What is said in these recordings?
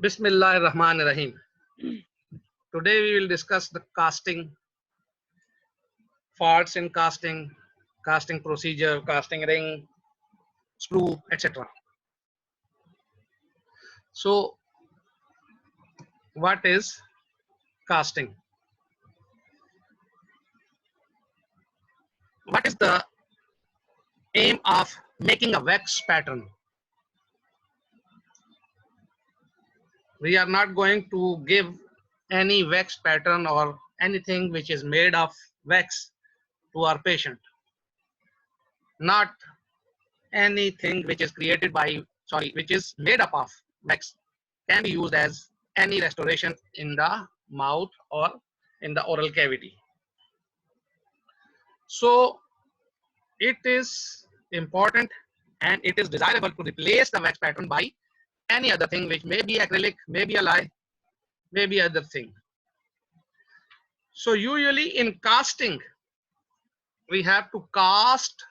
Bismillahirrahmanirrahim. Today we will discuss the casting, faults in casting, casting procedure, casting ring, screw, etc. So, what is casting? What is the aim of making a wax pattern? We are not going to give any wax pattern or anything which is made of wax to our patient. Not anything which is which is made up of wax can be used as any restoration in the mouth or in the oral cavity. So it is important and it is desirable to replace the wax pattern by any other thing, which may be acrylic, maybe a lye, maybe other thing. So usually in casting, we have to cast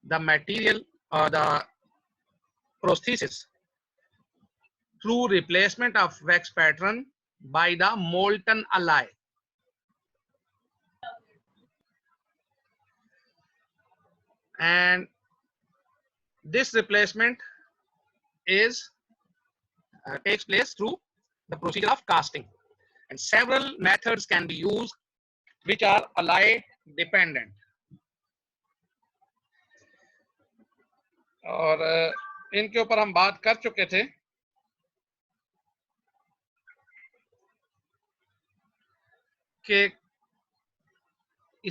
the material or the prosthesis through replacement of wax pattern by the molten alloy. And this replacement is takes place through the procedure of casting, and several methods can be used which are alloy dependent. और इनके ऊपर हम बात कर चुके थे कि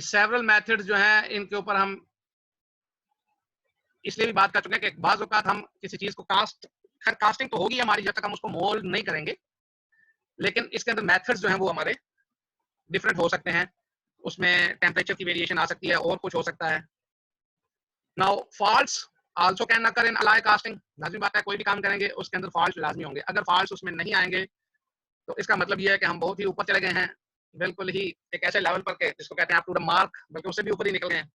several methods जो हैं इनके ऊपर हम इसलिए भी बात कर चुके हैं कि बाज़ औक़ात हम किसी चीज को कास्टिंग तो होगी हमारी जब तक हम उसको मोल्ड नहीं करेंगे, लेकिन इसके अंदर मेथड्स जो हैं वो हमारे डिफरेंट हो सकते हैं, उसमें टेम्परेचर की वेरिएशन आ सकती है और कुछ हो सकता है. Now faults also can occur in ally casting. लाजमी बात है कोई भी काम करेंगे उसके अंदर फॉल्ट लाजमी होंगे. अगर फॉल्ट्स उसमें नहीं आएंगे तो इसका मतलब ये है कि हम बहुत ही ऊपर चले गए हैं, बिल्कुल ही एक ऐसे लेवल पर के जिसको कहते हैं अप टू द मार्क, बल्कि उससे भी ऊपर ही निकल गए हैं,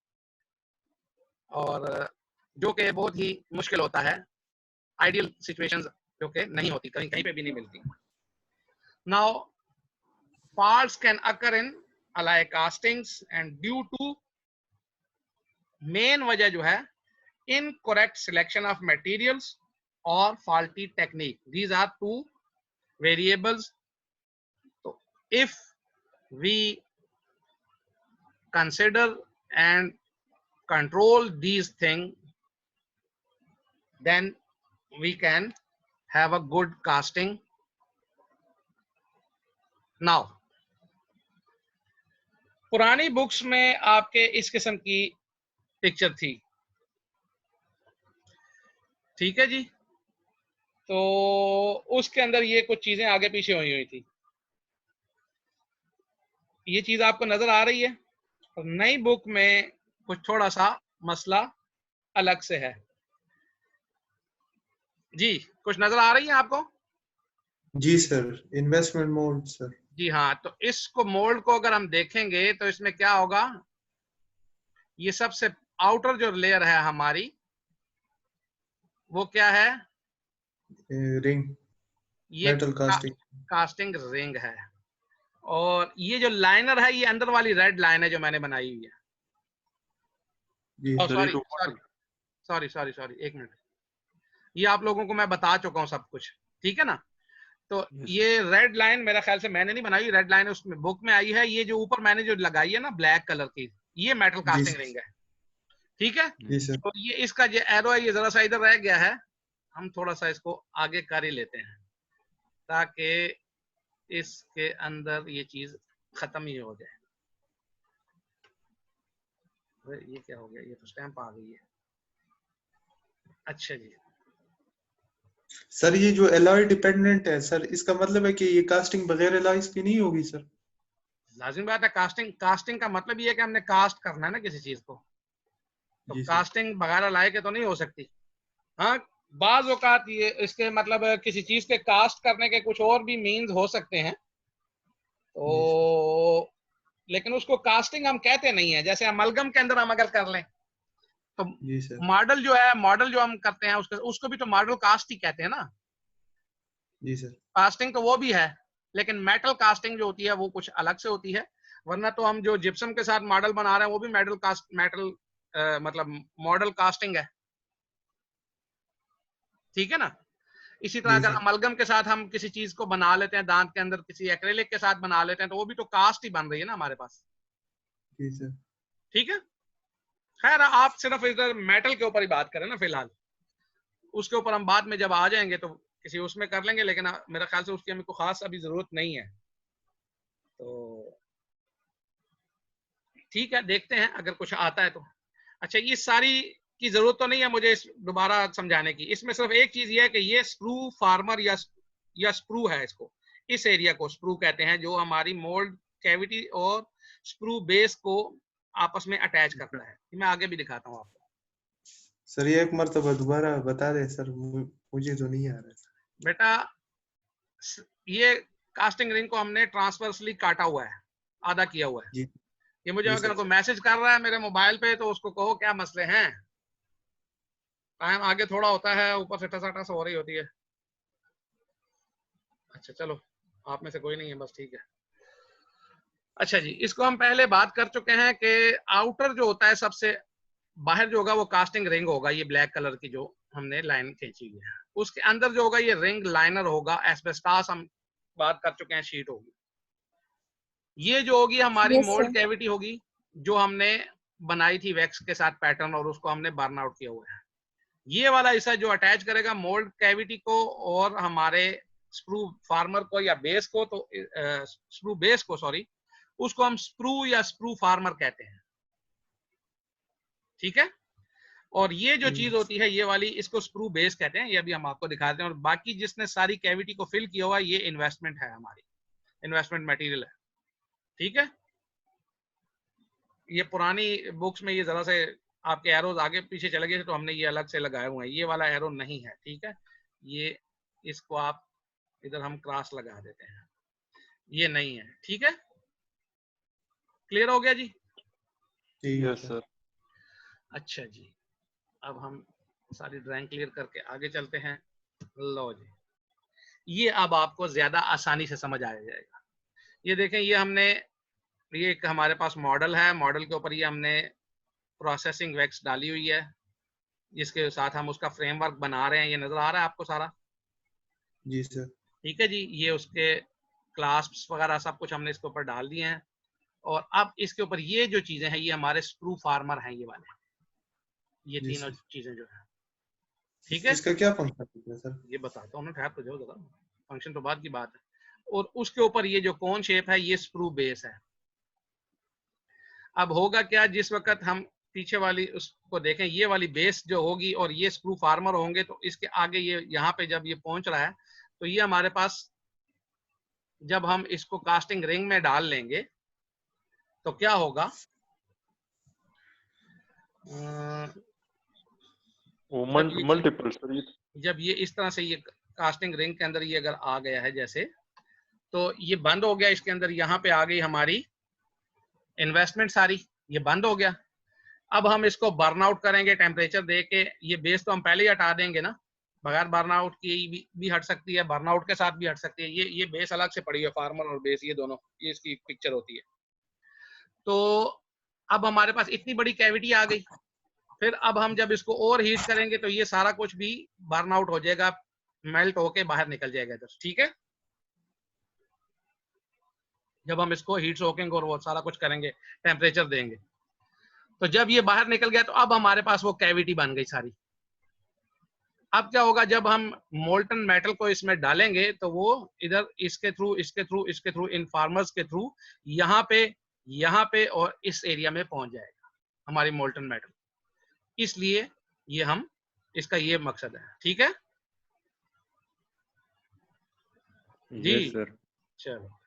और जो कि बहुत ही मुश्किल होता है, आइडियल सिचुएशंस जो कि नहीं होती, कहीं कहीं पे भी नहीं मिलती. Now faults can occur in alloy castings and due to main वजह जो है incorrect selection of materials or faulty technique. These are two variables. So if we consider and control these things, then we can have a good casting. Now पुरानी books में आपके इस किस्म की picture थी, ठीक है जी, तो उसके अंदर ये कुछ चीजें आगे पीछे हुई थी. ये चीज आपको नजर आ रही है, और नई बुक में कुछ थोड़ा सा मसला अलग से है जी. कुछ नजर आ रही है आपको? जी सर, इन्वेस्टमेंट मोल्ड सर. जी हाँ, तो इसको मोल्ड को अगर हम देखेंगे तो इसमें क्या होगा, ये सबसे आउटर जो लेयर है हमारी वो क्या है, रिंग, ये मेटल कास्टिंग रिंग है, और ये जो लाइनर है ये अंदर वाली रेड लाइन है जो मैंने बनाई हुई है. सॉरी एक मिनट, ये आप लोगों को मैं बता चुका हूँ सब कुछ, ठीक है ना. तो ये रेड लाइन मेरा ख्याल से मैंने नहीं बनाई, रेड लाइन उसमें बुक में आई है. ये जो ऊपर मैंने जो लगाई है ना ब्लैक कलर की, ये मेटल कास्टिंग रिंग है, ठीक है. तो ये इसका जो एरो है ये जरा सा इधर रह गया है, हम थोड़ा सा इसको आगे कर ही लेते हैं ताकि इसके अंदर ये चीज खत्म ही हो जाए. ये क्या हो गया, ये तो स्टैंप आ गई है. अच्छा जी सर, ये जो एलॉय डिपेंडेंट है सर, इसका मतलब है कि ये कास्टिंग बगैर एलॉयज की नहीं होगी सर? लाजिम बात है, कास्टिंग का मतलब ये है कि हमने कास्ट करना है ना किसी चीज को, तो कास्टिंग बगैर एलॉय के तो नहीं हो सकती. हाँ, बाज औकात ये इसके मतलब किसी चीज के कास्ट करने के कुछ और भी मीन्स हो सकते हैं, तो लेकिन उसको कास्टिंग हम कहते नहीं है. जैसे अमलगम के अंदर हम अगर कर लें तो मॉडल जो है, मॉडल जो हम करते हैं उसको भी तो मॉडल कास्ट ही कहते हैं ना. जी सर। कास्टिंग तो वो भी है, लेकिन मेटल कास्टिंग जो होती है वो कुछ अलग से होती है। वरना तो हम जो जिप्सम के साथ मॉडल बना रहे हैं वो भी मेटल मतलब मॉडल कास्टिंग है, ठीक है ना। इसी तरह जी अगर सर। अमलगम के साथ हम किसी चीज को बना लेते हैं, दांत के अंदर किसी एक्रेलिक के साथ बना लेते हैं, तो वो भी तो कास्ट ही बन रही है ना हमारे पास, जी सर। ठीक है। खैर आप सिर्फ इधर मेटल के ऊपर ही बात करें ना फिलहाल, उसके ऊपर हम बाद में जब आ जाएंगे तो किसी उसमें कर लेंगे, लेकिन मेरा ख्याल से उसकी हमें को खास अभी जरूरत नहीं है। तो ठीक है, देखते हैं अगर कुछ आता है तो। अच्छा, ये सारी की जरूरत तो नहीं है मुझे दोबारा समझाने की। इसमें सिर्फ एक चीज ये है कि ये स्प्रू फार्मर या स्प्रू है, इसको इस एरिया को स्प्रू कहते हैं, जो हमारी मोल्ड कैविटी और स्प्रू बेस को आपस में अटैच करता है। मैं आगे भी दिखाता हूँ आपको। सर ये एक मर्तबा दोबारा बता दें सर, मुझे तो नहीं आ रहा। बेटा, ये कास्टिंग रिंग को हमने ट्रांसवर्सली काटा हुआ है, आधा किया हुआ है। जी। ये मुझे जी अगर सर। कोई मैसेज कर रहा है मेरे मोबाइल पे तो उसको कहो क्या मसले हैं। टाइम आगे थोड़ा होता है, ऊपर से टसाटस हो रही होती है। अच्छा चलो, आप में से कोई नहीं है, बस ठीक है। अच्छा जी, इसको हम पहले बात कर चुके हैं कि आउटर जो होता है, सबसे बाहर जो होगा वो कास्टिंग रिंग होगा, ये ब्लैक कलर की जो हमने लाइन खींची हुई है। उसके अंदर जो होगा ये रिंग लाइनर होगा, एस्बेस्टास हम बात कर चुके हैं, शीट होगी। ये जो होगी हमारी यस मोल्ड सर। कैविटी होगी, जो हमने बनाई थी वैक्स के साथ पैटर्न, और उसको हमने बर्न आउट किया हुआ है। ये वाला हिस्सा जो अटैच करेगा मोल्ड कैविटी को और हमारे स्प्रू फार्मर को या बेस को, तो स्प्रू बेस को सॉरी, उसको हम स्प्रू या स्प्रू फार्मर कहते हैं, ठीक है। और ये जो चीज होती है ये वाली, इसको स्प्रू बेस कहते हैं। ये अभी हम आपको दिखाते हैं। और बाकी जिसने सारी कैविटी को फिल किया हुआ है, ये इन्वेस्टमेंट है, हमारी इन्वेस्टमेंट मटेरियल है, ठीक है। ये पुरानी बुक्स में ये जरा से आपके एरोज आगे पीछे चले गए तो हमने ये अलग से लगाए हुए हैं, ये वाला एरो नहीं है, ठीक है। ये इसको आप इधर हम क्रॉस लगा देते हैं, ये नहीं है, ठीक है। क्लियर हो गया जी? Yes sir. अच्छा जी, अब हम सारी ड्राइंग क्लियर करके आगे चलते हैं। लो जी, ये अब आपको ज्यादा आसानी से समझ आ जाएगा। ये देखें, ये हमने, ये एक हमारे पास मॉडल है, मॉडल के ऊपर ये हमने प्रोसेसिंग वैक्स डाली हुई है, जिसके साथ हम उसका फ्रेमवर्क बना रहे हैं। ये नजर आ रहा है आपको सारा? जी सर। ठीक है जी, ये उसके क्लास्प्स वगैरह सब कुछ हमने इसके ऊपर डाल दिए हैं। और अब इसके ऊपर ये जो चीजें हैं, ये हमारे स्क्रू फार्मर हैं, ये वाले, ये जी तीनों सर। चीजें जो है, ठीक है। इसका क्या फंक्शन है सर? ये बताता हूँ ना, ठहर तो जाओ जरा, फंक्शन तो बाद की बात है। और उसके ऊपर ये जो कोन शेप है, ये स्क्रू बेस है। अब होगा क्या, जिस वक्त हम पीछे वाली उसको देखें, ये वाली बेस जो होगी और ये स्क्रू फार्मर होंगे, तो इसके आगे ये यहाँ पे जब ये पहुंच रहा है, तो ये हमारे पास, जब हम इसको कास्टिंग रिंग में डाल लेंगे तो क्या होगा, मल्टीपल सर। जब ये इस तरह से ये कास्टिंग रिंग के अंदर ये अगर आ गया है जैसे, तो ये बंद हो गया, इसके अंदर यहाँ पे आ गई हमारी इन्वेस्टमेंट सारी, ये बंद हो गया। अब हम इसको बर्न आउट करेंगे टेम्परेचर दे के। ये बेस तो हम पहले ही हटा देंगे ना, बगैर बर्न आउट की भी हट सकती है, बर्न आउट के साथ भी हट सकती है। ये बेस अलग से पड़ी है, फार्मर और बेस, ये दोनों, ये इसकी पिक्चर होती है। तो अब हमारे पास इतनी बड़ी कैविटी आ गई। फिर अब हम जब इसको ओवर हीट करेंगे तो ये सारा कुछ भी बर्न आउट हो जाएगा, मेल्ट होके बाहर निकल जाएगा इधर, ठीक है। जब हम इसको हीट सोकेंगे और वो सारा कुछ करेंगे, टेम्परेचर देंगे, तो जब ये बाहर निकल गया तो अब हमारे पास वो कैविटी बन गई सारी। अब क्या होगा, जब हम मोल्टन मेटल को इसमें डालेंगे तो वो इधर इसके थ्रू इसके थ्रू इसके थ्रू इन फार्मर्स के थ्रू यहाँ पे और इस एरिया में पहुंच जाएगा हमारी मोल्टन मेटल। इसलिए ये हम, इसका ये मकसद है, ठीक है जी। Yes sir. चलो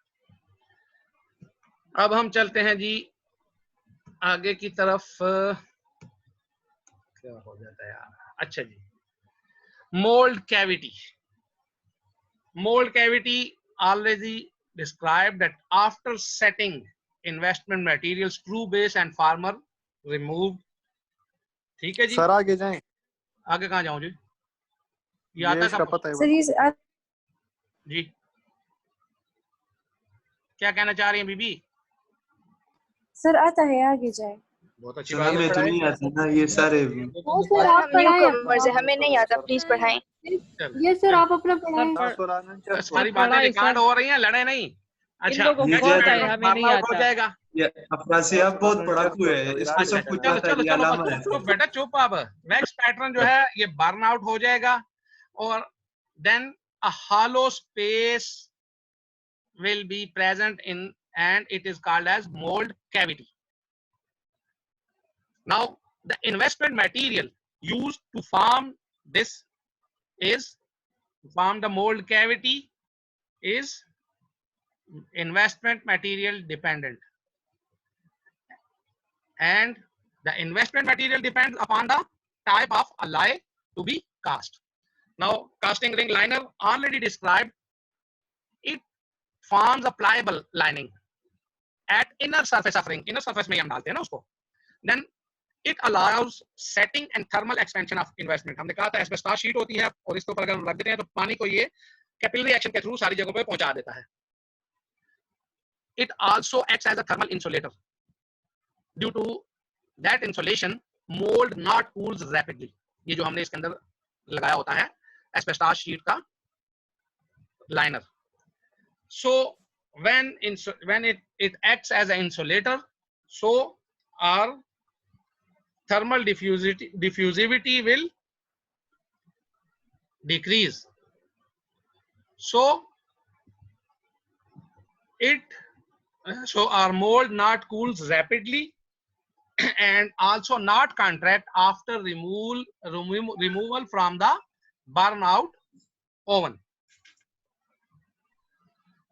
अब हम चलते हैं जी आगे की तरफ। क्या हो जाता है यार, अच्छा जी, mold cavity. Mold cavity already described that after setting investment material, screw base and farmer removed. ठीक है जी, सर आगे जाएं। आगे कहाँ जाऊं जी, ये ये आता इसका सब पता है सर ये जी क्या कहना चाह रही हैं बीबी? सर आता है, आगे जाए। बहुत अच्छी सर बात है, हमें तो पढ़ाएं। नहीं आता ना ये सारे। वो सर सर आप हम न्यू पढ़ाएं। कमर्स है, हमें नहीं आता, प्लीज पढ़ाएं। ये सर आप अपना पढ़ाएं। सारी बातें रिकॉर्ड हो रही हैं, लड़े नहीं। अच्छा लोगों ये को आता है, क्या हमें नहीं बर्नआउट हो आता। जाएगा। ये अफरासी आप बहुत पढ़ाकू है, इसको अच्छा सब कुछ चलो आता है, चलो ये चलो अलामा बस है। चुप बेटा चुप। अब वेक्स पैटर्न जो है ये बर्नआउट हो जाएगा और then a hollow space will be present in and it is called as mold cavity. Now the investment material used to form this is form the mold cavity is investment material dependent, and the investment material depends upon the type of alloy to be cast. Now casting ring liner already described, it forms a pliable lining at inner surface of ring, inner surface में हम डालते हैं ना उसको. Then it allows setting and thermal expansion of investment. हमने कहा था asbestos sheet होती है और इसके ऊपर अगर हम रख देते हैं तो पानी को ये कैपिलरी एक्शन के थ्रू सारी जगहों पे पहुंचा देता है. It also acts as a thermal insulator. Due to that insulation, mold not cools rapidly. ये जो हमने इसके अंदर लगाया होता है एस्बेस्टॉस शीट का liner. So when it acts as an insulator, so our thermal diffusivity will decrease. So our mold not cools rapidly and also not contract after removal from the burnout oven.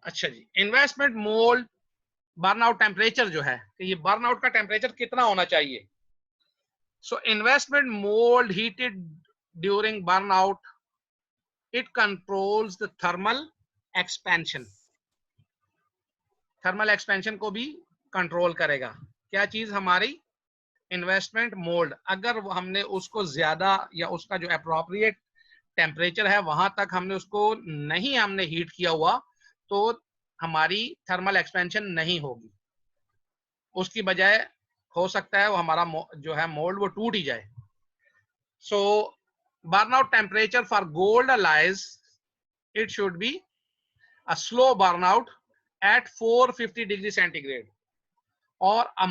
अच्छा जी, investment mould burnout temperature जो है कि ये burnout का temperature कितना होना चाहिए. So investment mould heated during burnout, it controls the thermal expansion. Thermal expansion को भी कंट्रोल करेगा. क्या चीज? हमारी इन्वेस्टमेंट मोल्ड. अगर हमने उसको ज्यादा या उसका जो अप्रोप्रिएट टेम्परेचर है वहां तक हमने उसको नहीं हमने हीट किया हुआ तो हमारी थर्मल एक्सपेंशन नहीं होगी. उसकी बजाय हो सकता है वो हमारा जो है मोल्ड वो टूट ही जाए. So burnout temperature for gold alloys, it should be a slow burnout at 450 degree centigrade or a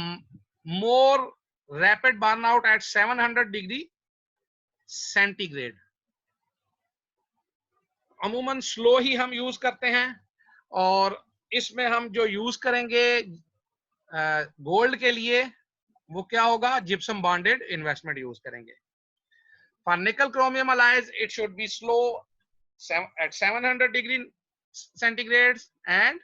more rapid burnout at 700 degree centigrade. अमूमन स्लो ही हम यूज करते हैं और इसमें हम जो यूज करेंगे गोल्ड के लिए वो क्या होगा? जिप्सम बॉन्डेड इन्वेस्टमेंट यूज करेंगे. फॉर निकल chromium alloys it should be slow at 700 degree centigrade and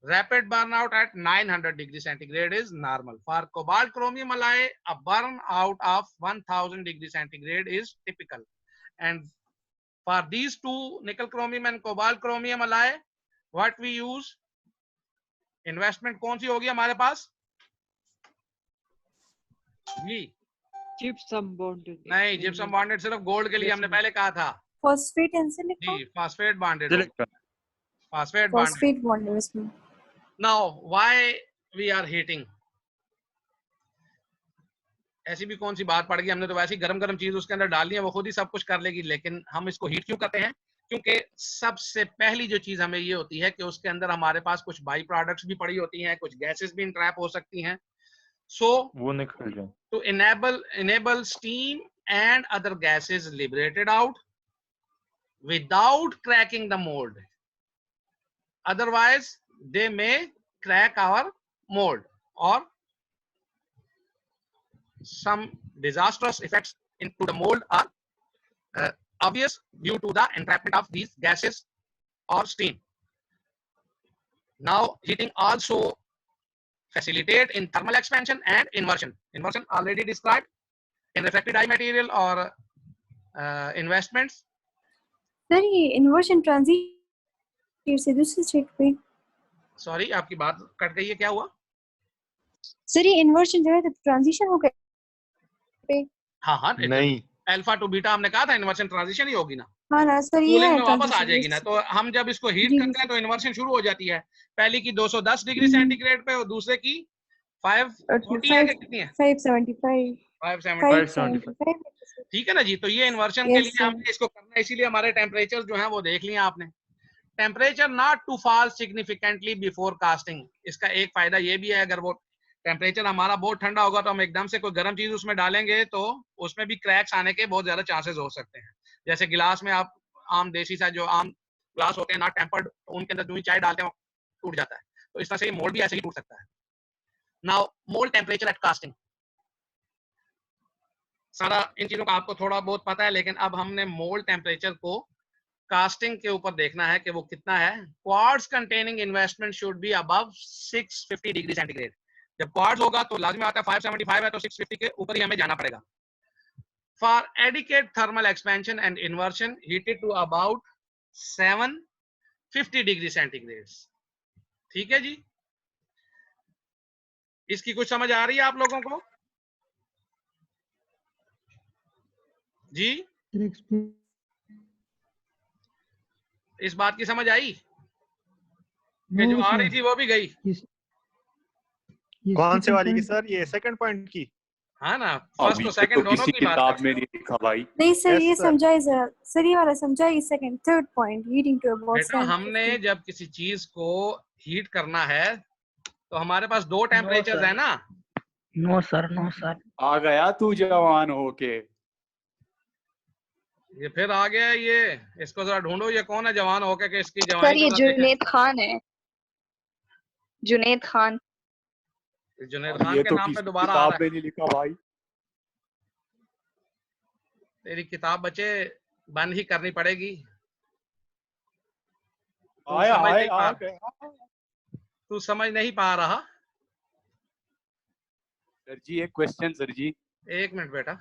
rapid burnout at 900 degree centigrade is normal. For cobalt chromium alloy, a burn out of 1000 degree centigrade is typical. And for these two, nickel chromium and cobalt chromium alloy, what we use, investment कौन सी होगी हमारे पास जी? Gypsum bonded. नहीं, gypsum bonded सिर्फ gold के लिए हमने पहले कहा था फॉस्फेट इनसे लिखो. जी. Phosphate bonded, silicon. Phosphate bonded. Phosphate bond है इसमें. Now why we are heating? ऐसी भी कौन सी बात पड़ गई, हमने तो वैसे ही गरम गरम चीज उसके अंदर डाल दी है, वो खुद ही सब कुछ कर लेगी. लेकिन हम इसको हीट क्यों करते हैं? क्योंकि सबसे पहली जो चीज हमें ये होती है कि उसके अंदर हमारे पास कुछ बाई प्रोडक्ट्स भी पड़ी होती हैं, कुछ गैसेस भी इंट्रैप हो सकती हैं. सो वो निकल जाए. to enable steam and other gases liberated out without cracking the mold. Otherwise, they may crack our mold or some disastrous effects into the mold are obvious due to the entrapment of these gases or steam. Now, heating also facilitate in thermal expansion and inversion. Inversion already described in refractory dye material or investments. Sir ये inversion transition से दूसरी state पे. Sorry आपकी बात cut गई है, क्या हुआ? सर ये इन्वर्शन जो है तो ट्रांजिशन हो गया पे. हाँ हाँ नहीं, अल्फा टू बीटा हमने कहा था इन्वर्शन ट्रांजिशन ही होगी ना, हाँ ना सर, ये कूलिंग है में वापस आ ट्रांजिशन। जाएगी ना। तो हम जब इसको हीट जी करते हैं तो इन्वर्शन शुरू हो जाती है, पहली की 210 डिग्री हम्म। सेंटीग्रेड पे और दूसरे की 540 है कि कितनी है, 575 570। 575। ठीक है ना जी। तो ये इन्वर्शन के यस लिए सर। हमने इसको करना है, इसीलिए हमारे टेम्परेचर जो है वो देख लिया आपने। Temperature not to fall significantly before casting, इसका एक फायदा ये भी है, अगर वो टेम्परेचर हमारा बहुत ठंडा होगा तो हम एकदम से कोई गर्म चीज उसमें डालेंगे तो उसमें भी क्रैक्स आने के बहुत ज्यादा चांसेस हो सकते हैं। जैसे गिलास में आप आम देसी सा जो आम ग्लास होते हैं नॉट टेम्पर्ड, उनके अंदर जो ही चाय डालते हैं टूट जाता है, तो इस तरह से ये मोल्ड भी ऐसे ही टूट सकता है। Now mould temperature at casting, सारा इन चीजों का आपको थोड़ा बहुत पता है, लेकिन अब हमने मोल्ड टेम्परेचर को कास्टिंग के ऊपर देखना है कि वो कितना है। Quartz containing investment should be above 650 degree centigrade. जब क्वार्ट्ज होगा तो लाजमी आता है 575 है तो 650 के ऊपर ही हमें जाना पड़ेगा। For adequate thermal expansion and inversion heated to about 750 degree centigrade. ठीक है जी, इसकी कुछ समझ आ रही है आप लोगों को जी? इस बात की समझ आई कि जो आ रही थी वो भी गई? कौन से वाली की सर? ये सेकंड पॉइंट की? हाँ ना, अभी फर्स्ट और तक सेकंड तो दोनों किसी की बात किताब कर। में नहीं लिखा भाई। नहीं सर, Yes, ये sir. समझाइए जरा सर, ये वाला समझाइए। Second third point heating to about बेटा हमने जब किसी चीज को हीट करना है तो हमारे पास दो टेम्परेचर है ना। No sir, no sir. आ गया तू जवान होके। ये फिर आ गया ये, इसको जरा ढूंढो, ये कौन है जवान होके कि इसकी सर जवानी ये को जरा देखें। जुनैद खान है, जुनैद खान। जुनैद अब खान ये के तो नाम पे किसी दोबारा आ रहा किताब में है। नहीं लिखा भाई। तेरी किताब बच्चे बंद ही करनी पड़ेगी। तू आया समझ नहीं आया पा आ गया। तू समझ नहीं पा रहा। सर जी एक क्वेश्चन सर जी। एक मिनट बेटा।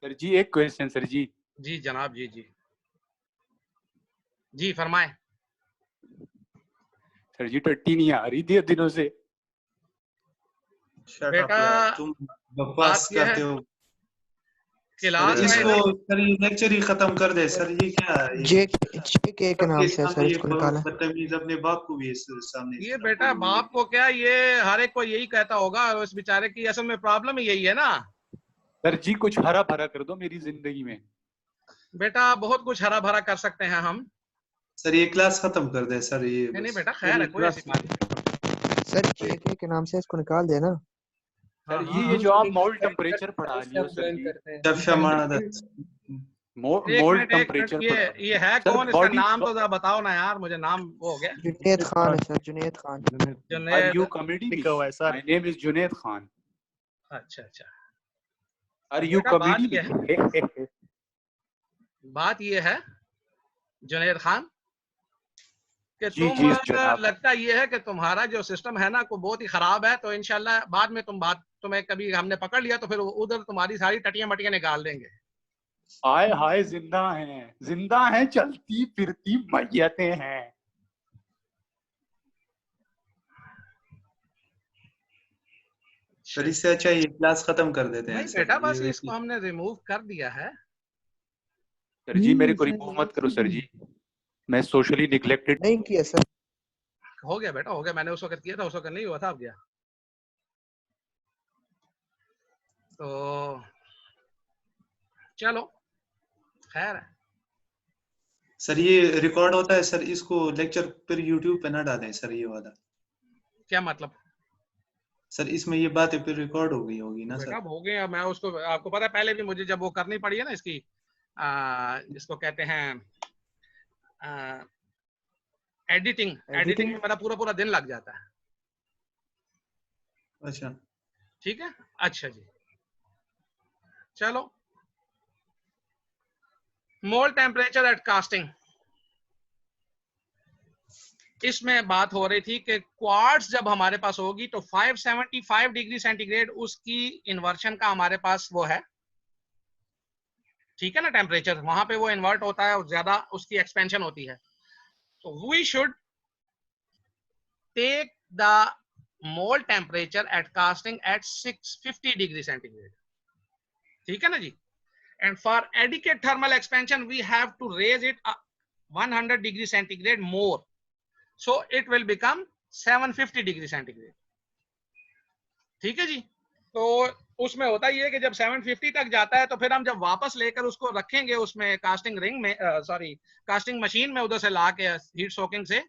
सर जी एक क्वेश्चन सर जी। जी जनाब, जी जी जी फरमाए। सर जी टट्टी नहीं आ रही थी दिनों से। शट अप बेटा यार, तुम बकवास बात यह है करते हो कि सर। लास्ट में इसको इधर सर ये लेक्चर ही खत्म कर दे सर। ये क्या है ये के सबके नाम से है सर, सामने ये इसको निकाला। बदतमीज अपने बाप को भी इस सामने इस ये तरह बेटा बोल रही है। बाप को क्या, ये हर एक को यही कहता होगा, और उस बेचारे की असल में प्रॉब्लम ही यही है ना। सर जी कुछ हरा भरा कर दो मेरी जिंदगी में। बेटा बहुत कुछ हरा भरा कर सकते हैं हम। सर ये क्लास खत्म कर दे सर। ये नहीं नहीं बस बेटा, खैर पूरी है, कोई ऐसी क्लास। बात नहीं। सर के नाम से इसको निकाल देना। हाँ सर हाँ ये जो आप मोल टेम्परेचर पढ़ा लिए हो सर जी। जब माना दस मोल एक टेम्परेचर मिनट, ये है सर कौन, इसका बॉडी। नाम तो जरा बताओ ना यार, मुझे नाम वो हो गया। जुनैद खान है sir, Junaid Khan. Are Junaid. You comedy? लिखा हुआ है sir. My name is Junaid Khan. अच्छा अच्छा। आर यू बेटा बात कॉमेडी? ये है जुनैद खान कि जी तुम, जी जनाब। लगता ये है कि तुम्हारा जो सिस्टम है ना को बहुत ही खराब है, तो इंशाल्लाह बाद में तुम्हें कभी हमने पकड़ लिया तो फिर उधर तुम्हारी सारी टटियां मटियां निकाल देंगे। हाय हाय जिंदा हैं चलती फिरती मैयतें हैं। सर इससे अच्छा ये क्लास खत्म कर देते हैं नहीं सर। बेटा, बस ये इसको हमने रिमूव कर दिया है। सर जी मेरे को रिमूव मत करो सर जी, मैं सोशली निग्लेक्टेड। नहीं किया सर। हो गया बेटा, हो गया, मैंने उस वक्त किया था, उस वक्त नहीं हुआ था, अब गया। तो चलो खैर है। सर ये रिकॉर्ड होता है सर। इसको लेक्चर फिर यूट्यूब पे ना डालें सर ये वाला। क्या मतलब? सर इसमें ये बातें फिर रिकॉर्ड हो गई होगी ना बेटा सर। अब हो गए, मैं उसको, आपको पता है पहले भी मुझे जब वो करनी पड़ी है ना इसकी, जिसको कहते हैं एडिटिंग में मेरा पूरा पूरा दिन लग जाता है। अच्छा ठीक है, अच्छा जी चलो। मोल टेम्परेचर एट कास्टिंग, इसमें बात हो रही थी कि क्वार्ट्ज जब हमारे पास होगी तो 575 डिग्री सेंटीग्रेड उसकी इन्वर्शन का हमारे पास वो है, ठीक है ना, टेम्परेचर वहां पे वो इन्वर्ट होता है और ज्यादा उसकी एक्सपेंशन होती है। तो we should take the mould temperature at casting at 650 degree centigrade. ठीक है ना जी। and for adequate thermal expansion we have to raise it 100 degree centigrade more, so it will become 750 degree centigrade. ठीक है जी। तो उसमें होता ही है कि जब 750 तक जाता है तो फिर हम जब वापस लेकर उसको रखेंगे उसमें कास्टिंग रिंग में कास्टिंग मशीन में उधर से ला के हीट सोकिंग से,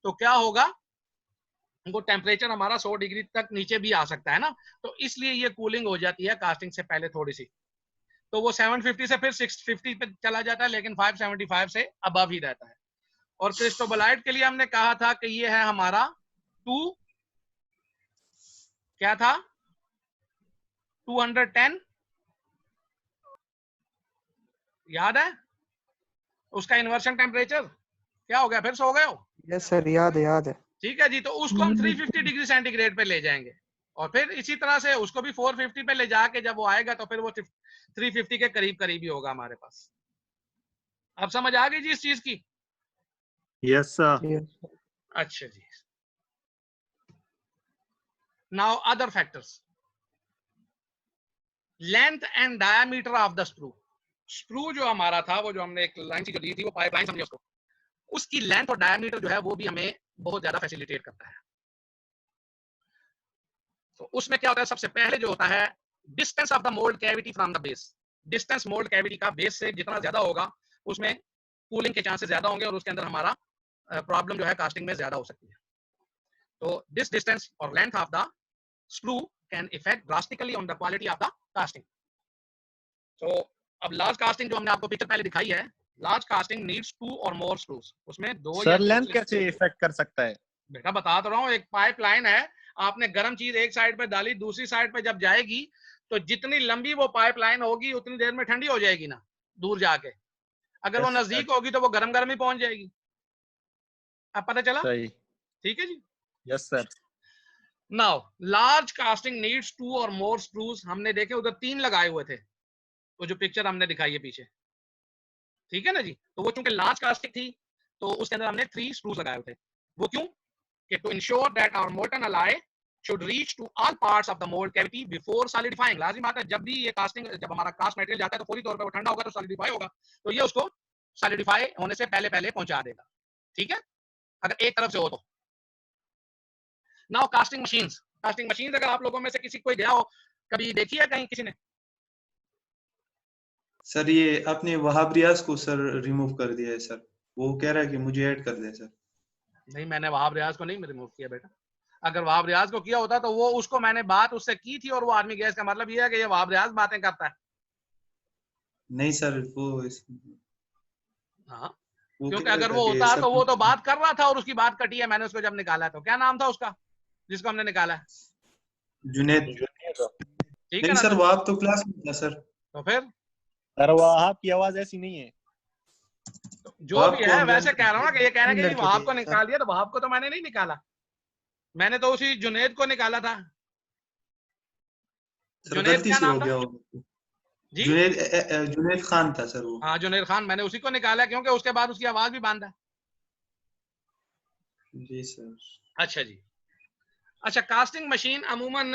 तो क्या होगा, वो टेम्परेचर हमारा 100 डिग्री तक नीचे भी आ सकता है ना, तो इसलिए ये कूलिंग हो जाती है कास्टिंग से पहले थोड़ी सी, तो वो 750 से फिर 650 पे चला जाता है, लेकिन 575 से अबव ही रहता है। और क्रिस्टोबलाइट के लिए हमने कहा था कि ये है हमारा 2 क्या था 210, याद है उसका इन्वर्शन टेम्परेचर क्या हो गया, फिर सो गए हो? यस सर, याद है याद है। ठीक है जी, तो उसको हम 350 डिग्री सेंटीग्रेड पे ले जाएंगे और फिर इसी तरह से उसको भी 450 पे ले जाके जब वो आएगा तो फिर वो 350 के करीब करीब ही होगा हमारे पास। अब समझ आ गई जी इस चीज की? Yes sir. अच्छा जी। Now other factors, length and diameter of the screw. Screw जो हमारा था, वो जो हमने एक लाइन सी जो दी थी वो पाइपलाइन समझे उसको, उसकी लेंथ और डायामीटर जो है वो भी हमें बहुत ज्यादा फैसिलिटेट करता है। तो उसमें क्या होता है, सबसे पहले जो होता है distance of the mould cavity from the base. Distance mould cavity का बेस से जितना ज्यादा होगा उसमें कूलिंग के चांसेस ज्यादा होंगे और उसके अंदर हमारा प्रॉब्लम जो है कास्टिंग में ज्यादा हो सकती है। तो दिस डिस्टेंस और length of the screw can effect drastically on the quality of the casting. तो अब लार्ज कास्टिंग जो हमने आपको पिक्चर पहले दिखाई है, large casting needs 2 or more screws. उसमें 2 या सर लेंथ कैसे इफेक्ट कर सकता है? बेटा बता तो रहा हूँ, एक पाइपलाइन है, आपने गर्म चीज एक साइड पे डाली, दूसरी साइड पे जब जाएगी तो जितनी लंबी वो पाइपलाइन होगी उतनी देर में ठंडी हो जाएगी ना दूर जाके। अगर वो नजदीक होगी तो वो गरम गरम ही पहुंच जाएगी। अब पता चला? सही। ठीक है जी। Yes sir. Now large casting needs 2 or more screws. हमने देखे उधर 3 लगाए हुए थे, वो जो पिक्चर हमने दिखाई है पीछे, ठीक है ना जी। तो वो चूंकि लार्ज कास्टिंग थी तो उसके अंदर हमने 3 स्क्रूज लगाए हुए थे। वो क्यों? कि to ensure that our molten alloy should reach to all parts of the mold cavity before solidifying। लाजिम बात है, जब भी ये कास्टिंग, जब हमारा कास्ट मटेरियल जाता है तो फौरी तौर पे वो ठंडा होगा तो सॉलिडिफाई होगा, तो ये उसको सॉलिडिफाई होने से पहले पहले पहुंचा देगा। ठीक है, अगर एक तरफ से हो तो। Now casting machines. Casting machines अगर आप लोगों में से किसी कोई गया हो, कभी देखी है कहीं किसी ने? सर ये आपने वहाब रियाज को सर रिमूव कर दिया है सर, वो कह रहा है कि मुझे ऐड कर दे सर। नहीं, मैंने वहाब रियाज को नहीं रिमूव किया बेटा। अगर वहाब रियाज को किया होता तो वो उसको मैंने बात उससे की थी और वो आदमी गया, इसका मतलब ये है कि ये वहाब रियाज बातें करता है। नहीं सर वो हाँ, वो क्योंकि कह रहा अगर था वो कि होता सब तो वो तो बात कर रहा था और उसकी बात कटी है, मैंने उसको जब निकाला तो। क्या नाम था उसका जिसको हमने निकाला है? जुनेद। ठीक है नहीं ना? सर वहाब तो क्लास में था सर। तो फिर सर वहाब की आवाज ऐसी नहीं है। तो जो वहाब भी को है हम वैसे जानते कह रहा हूँ ना कि ये कह रहे हैं कि लड़के वहाब थे को सर। निकाल दिया, तो वहाब को तो मैंने नहीं निकाला, मैंने तो उसी जुनेद को निकाला था। सर जुनेद गलती क्या से हो नाम था गया होगा। जी? जुनेद खान था सर वो। हाँ जुनेद खान, मैंने उसी को निकाला क्योंकि उसके बाद उसकी आवाज भी बांधा है। जी सर। अच्छा जी। अच्छा, कास्टिंग मशीन अमूमन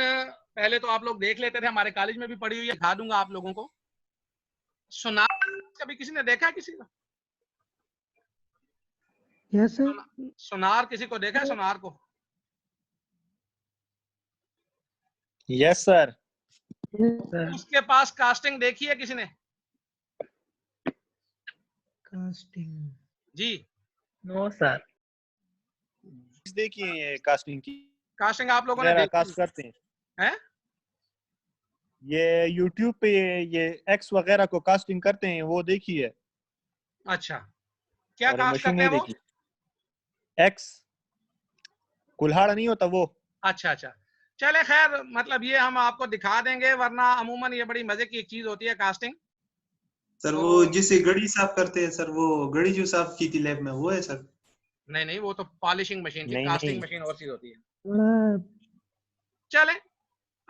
पहले तो आप लोग देख लेते थे, हमारे कॉलेज में भी पढ़ी हुई है, दिखा दूंगा आप लोगों को। सोनार कभी किसी ने देखा है किसी का? Yes sir. सोनार किसी को देखा है? सोनार को? Yes sir. उसके पास कास्टिंग देखी है किसी ने? कास्टिंग जी नो सर। देखिए ये कास्टिंग की कास्टिंग आप लोगों ने वगैरह देखी कास्ट करते हैं है? ये यूट्यूब पे ये एक्स वगैरह को कास्टिंग करते हैं, वो देखी है। अच्छा, क्या और कास्ट मशीन करते नहीं हैं वो? देखी। एक्स कुल्हाड़ा नहीं होता वो। अच्छा अच्छा, चले खैर, मतलब ये हम आपको दिखा देंगे, वरना अमूमन ये बड़ी मजे की एक चीज होती है कास्टिंग। सर तो वो जिसे घड़ी साफ करते हैं सर, वो घड़ी जो साफ की थी लैब में वो है सर? नहीं नहीं, वो तो पॉलिशिंग मशीन थी, नहीं कास्टिंग नहीं मशीन और चीज होती है। चले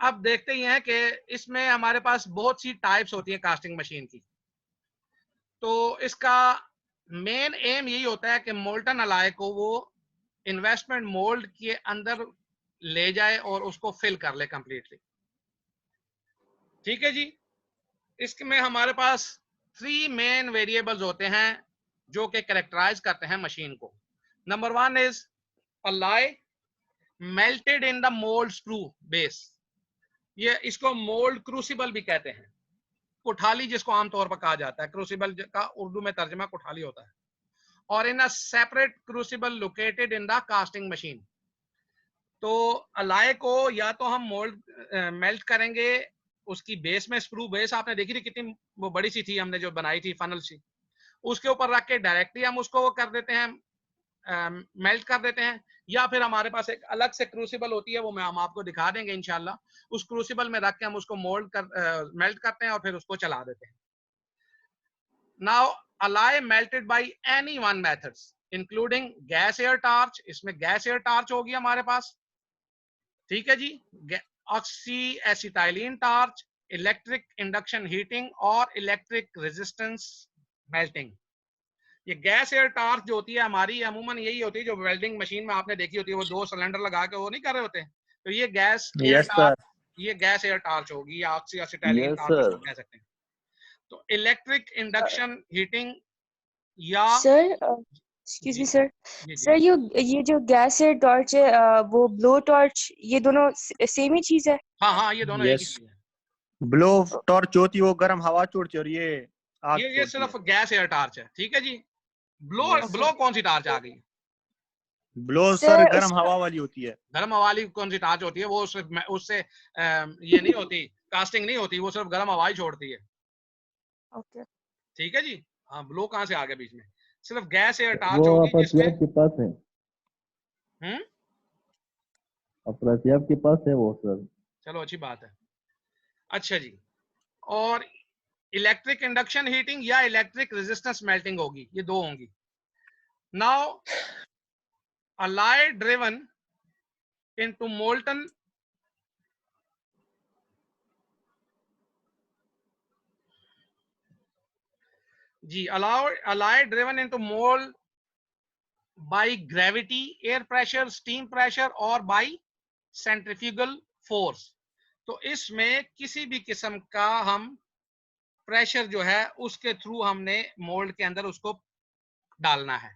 अब देखते ही हैं कि इसमें हमारे पास बहुत सी टाइप्स होती है कास्टिंग मशीन की। तो इसका मेन एम यही होता है कि मोल्टन अलाय को वो इन्वेस्टमेंट मोल्ड के अंदर ले जाए और उसको फिल कर ले कंप्लीटली। ठीक है जी। इसमें हमारे पास 3 मेन वेरिएबल्स होते हैं जो कि कैरेक्टराइज करते हैं मशीन को। Number 1 is alloy melted in the mould screw base, ये इसको मोल्ड क्रूसिबल भी कहते हैं, कुठाली जिसको आमतौर पर कहा जाता है, क्रूसिबल का उर्दू में तर्जमा कुठाली होता है। और in a separate crucible located in the casting machine. तो अलाय को या तो हम मोल्ड मेल्ट करेंगे, उसकी बेस में स्क्रू बेस आपने देखी थी कितनी वो बड़ी सी थी, हमने जो बनाई थी फनल सी, उसके ऊपर रख के डायरेक्टली हम उसको कर देते हैं, मेल्ट कर देते हैं। या फिर हमारे पास एक अलग से क्रूसिबल होती है, वो हम आपको दिखा देंगे इंशाल्लाह, उस क्रूसिबल में रख के हम उसको मोल्ड कर मेल्ट करते हैं और फिर उसको चला देते हैं। Now alloy melted by any one methods including gas air torch, इसमें गैस एयर टार्च होगी हमारे पास, ठीक है जी, oxy acetylene torch, electric induction heating और इलेक्ट्रिक रेजिस्टेंस मेल्टिंग। ये गैस एयर टार्च जो होती है हमारी अमूमन यही होती है जो वेल्डिंग मशीन में आपने देखी होती है, वो 2 सिलेंडर लगा के वो नहीं कर रहे होते, तो ये गैस एयर टार्च, ये गैस एयर टार्च होगी या ऑक्सी एसिटाइलिन टार्च इसको कह सकते हैं। तो इलेक्ट्रिक इंडक्शन हीटिंग या sir excuse me sir, sir ये जो गैस है टॉर्च है वो ब्लो टॉर्च, ये दोनों सेम ही चीज है? हाँ हाँ, ये दोनों एक ही चीज है। ब्लो टॉर्च होती है वो गर्म हवा छोड़ती है और ये सिर्फ गैस एयर टार्च है, ठीक है जी। ब्लो कौन सी टार्च आ गई? ब्लो सर गर्म हवा वाली होती है। गर्म हवा वाली कौन सी टार्च होती है? वो उससे ये नहीं होती, कास्टिंग नहीं होती, वो सिर्फ गर्म हवा ही छोड़ती है। ओके ठीक है जी। हाँ, ब्लो कहाँ से आ गया बीच में? सिर्फ गैस एयर टार्च होगी जिसमें के पास है, अफरासियाब के पास है वो सर। चलो अच्छी बात है। अच्छा जी, और इलेक्ट्रिक इंडक्शन हीटिंग या इलेक्ट्रिक रेजिस्टेंस मेल्टिंग होगी, ये 2 होंगी। Now alloy driven into molten जी, alloy driven into mould by gravity, air pressure, steam pressure और बाय सेंट्रीफ्यूगल फोर्स। तो इसमें किसी भी किस्म का हम प्रेशर जो है उसके थ्रू हमने मोल्ड के अंदर उसको डालना है।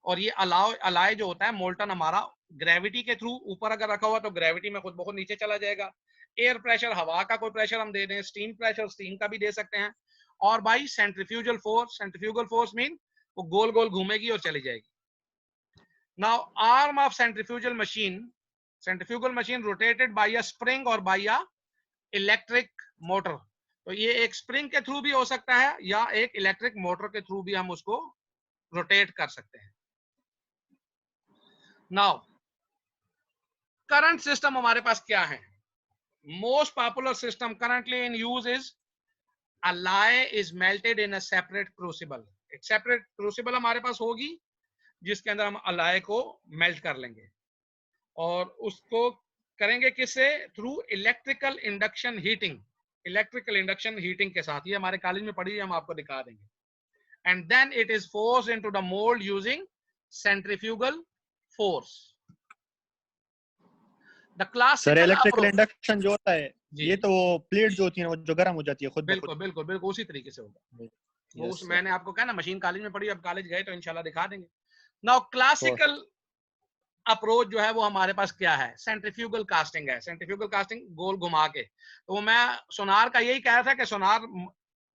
और ये अलाय जो होता है मोल्टन हमारा ग्रेविटी के थ्रू, ऊपर अगर रखा हुआ तो ग्रेविटी में खुद बहुत नीचे चला जाएगा। एयर प्रेशर, हवा का कोई प्रेशर हम दे दें, स्टीम प्रेशर, स्टीम का भी दे सकते हैं। और by centrifugal force, centrifugal force mean वो गोल गोल घूमेगी और चली जाएगी। Now arm of centrifugal machine rotated bye a spring और बाय अ इलेक्ट्रिक मोटर। तो ये एक स्प्रिंग के थ्रू भी हो सकता है या एक इलेक्ट्रिक मोटर के थ्रू भी हम उसको रोटेट कर सकते हैं। नाउ करंट सिस्टम हमारे पास क्या है? Most popular system currently in use is ally is melted in a separate crucible. एक सेपरेट क्रूसिबल हमारे पास होगी जिसके अंदर हम अलाय को मेल्ट कर लेंगे और उसको करेंगे किससे? Through electrical induction heating. Electrical induction heating के साथ, ये हमारे कॉलेज में पढ़ी है, हम आपको दिखा देंगे। And then it is forced into the mould using centrifugal force. The classical electrical induction जो होता है ये तो वो प्लेट जो होती है वो जो गर्म हो जाती है खुद बिल्कुल बिल्कुल बिल्कुल उसी तरीके से होगा वो। उस मैंने आपको कहा ना मशीन कॉलेज में पढ़ी, अब कॉलेज गए तो इंशाल्लाह दिखा देंगे। नाउ क्लासिकल अप्रोच जो है वो हमारे पास क्या है? सेंट्रीफ्यूगल कास्टिंग है। सेंट्रीफ्यूगल कास्टिंग गोल घुमा के, तो मैं सोनार का यही कह रहा था कि सोनार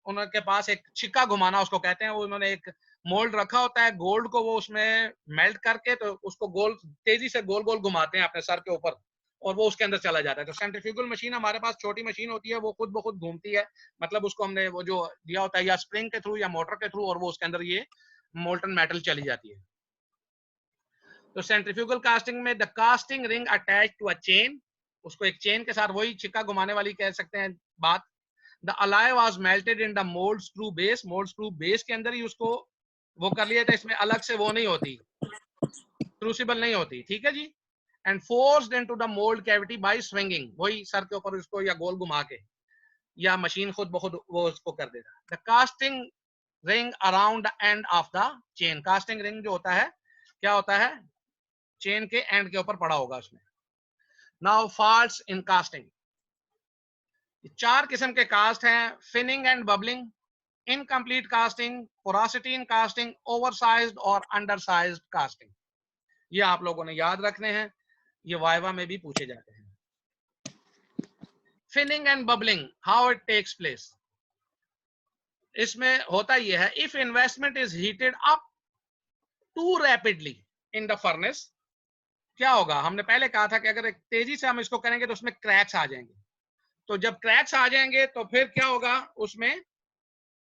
उनके पास एक छिक्का घुमाना उसको कहते हैं, वो उन्होंने एक मोल्ड रखा होता है गोल्ड को, वो उसमें मेल्ट करके तो उसको गोल तेजी से गोल गोल घुमाते हैं अपने सर के ऊपर और वो उसके अंदर चला जाता है। तो सेंट्रीफ्यूगल मशीन हमारे पास छोटी मशीन होती है, वो खुद ब खुद घूमती है, मतलब उसको हमने वो जो दिया होता है या स्प्रिंग के थ्रू या मोटर के थ्रू, और वो उसके अंदर ये मोल्टन मेटल चली जाती है। तो सेंट्रीफ्यूगल कास्टिंग में the casting ring attach to a chain, उसको एक चेन के साथ, वही छिक्का घुमाने वाली कह सकते हैं बात। The ally was melted in the mould screw base, mould screw base के अंदर ही उसको वो कर लिया था, इसमें अलग से वो नहीं होती, क्रूसिबल नहीं होती, ठीक है जी। And forced into the mould cavity by swinging, वही सर के ऊपर उसको या गोल घुमा के या मशीन खुद ब खुद वो उसको कर देगा। The casting ring around the end of the chain, casting ring जो होता है क्या होता है? चेन के एंड के ऊपर पड़ा होगा उसमें। नाउ फॉल्ट्स इन कास्टिंग, चार किस्म के कास्ट हैं, finning and bubbling, incomplete casting, porosity in casting, oversized और अंडरसाइज्ड कास्टिंग। ये आप लोगों ने याद रखने हैं, ये वाइवा में भी पूछे जाते हैं। Finning and bubbling, how it takes place. इसमें होता यह है, if investment is heated up too rapidly in the furnace, क्या होगा, हमने पहले कहा था कि अगर एक तेजी से हम इसको करेंगे तो उसमें क्रैक्स आ जाएंगे। तो जब क्रैक्स आ जाएंगे तो फिर क्या होगा, उसमें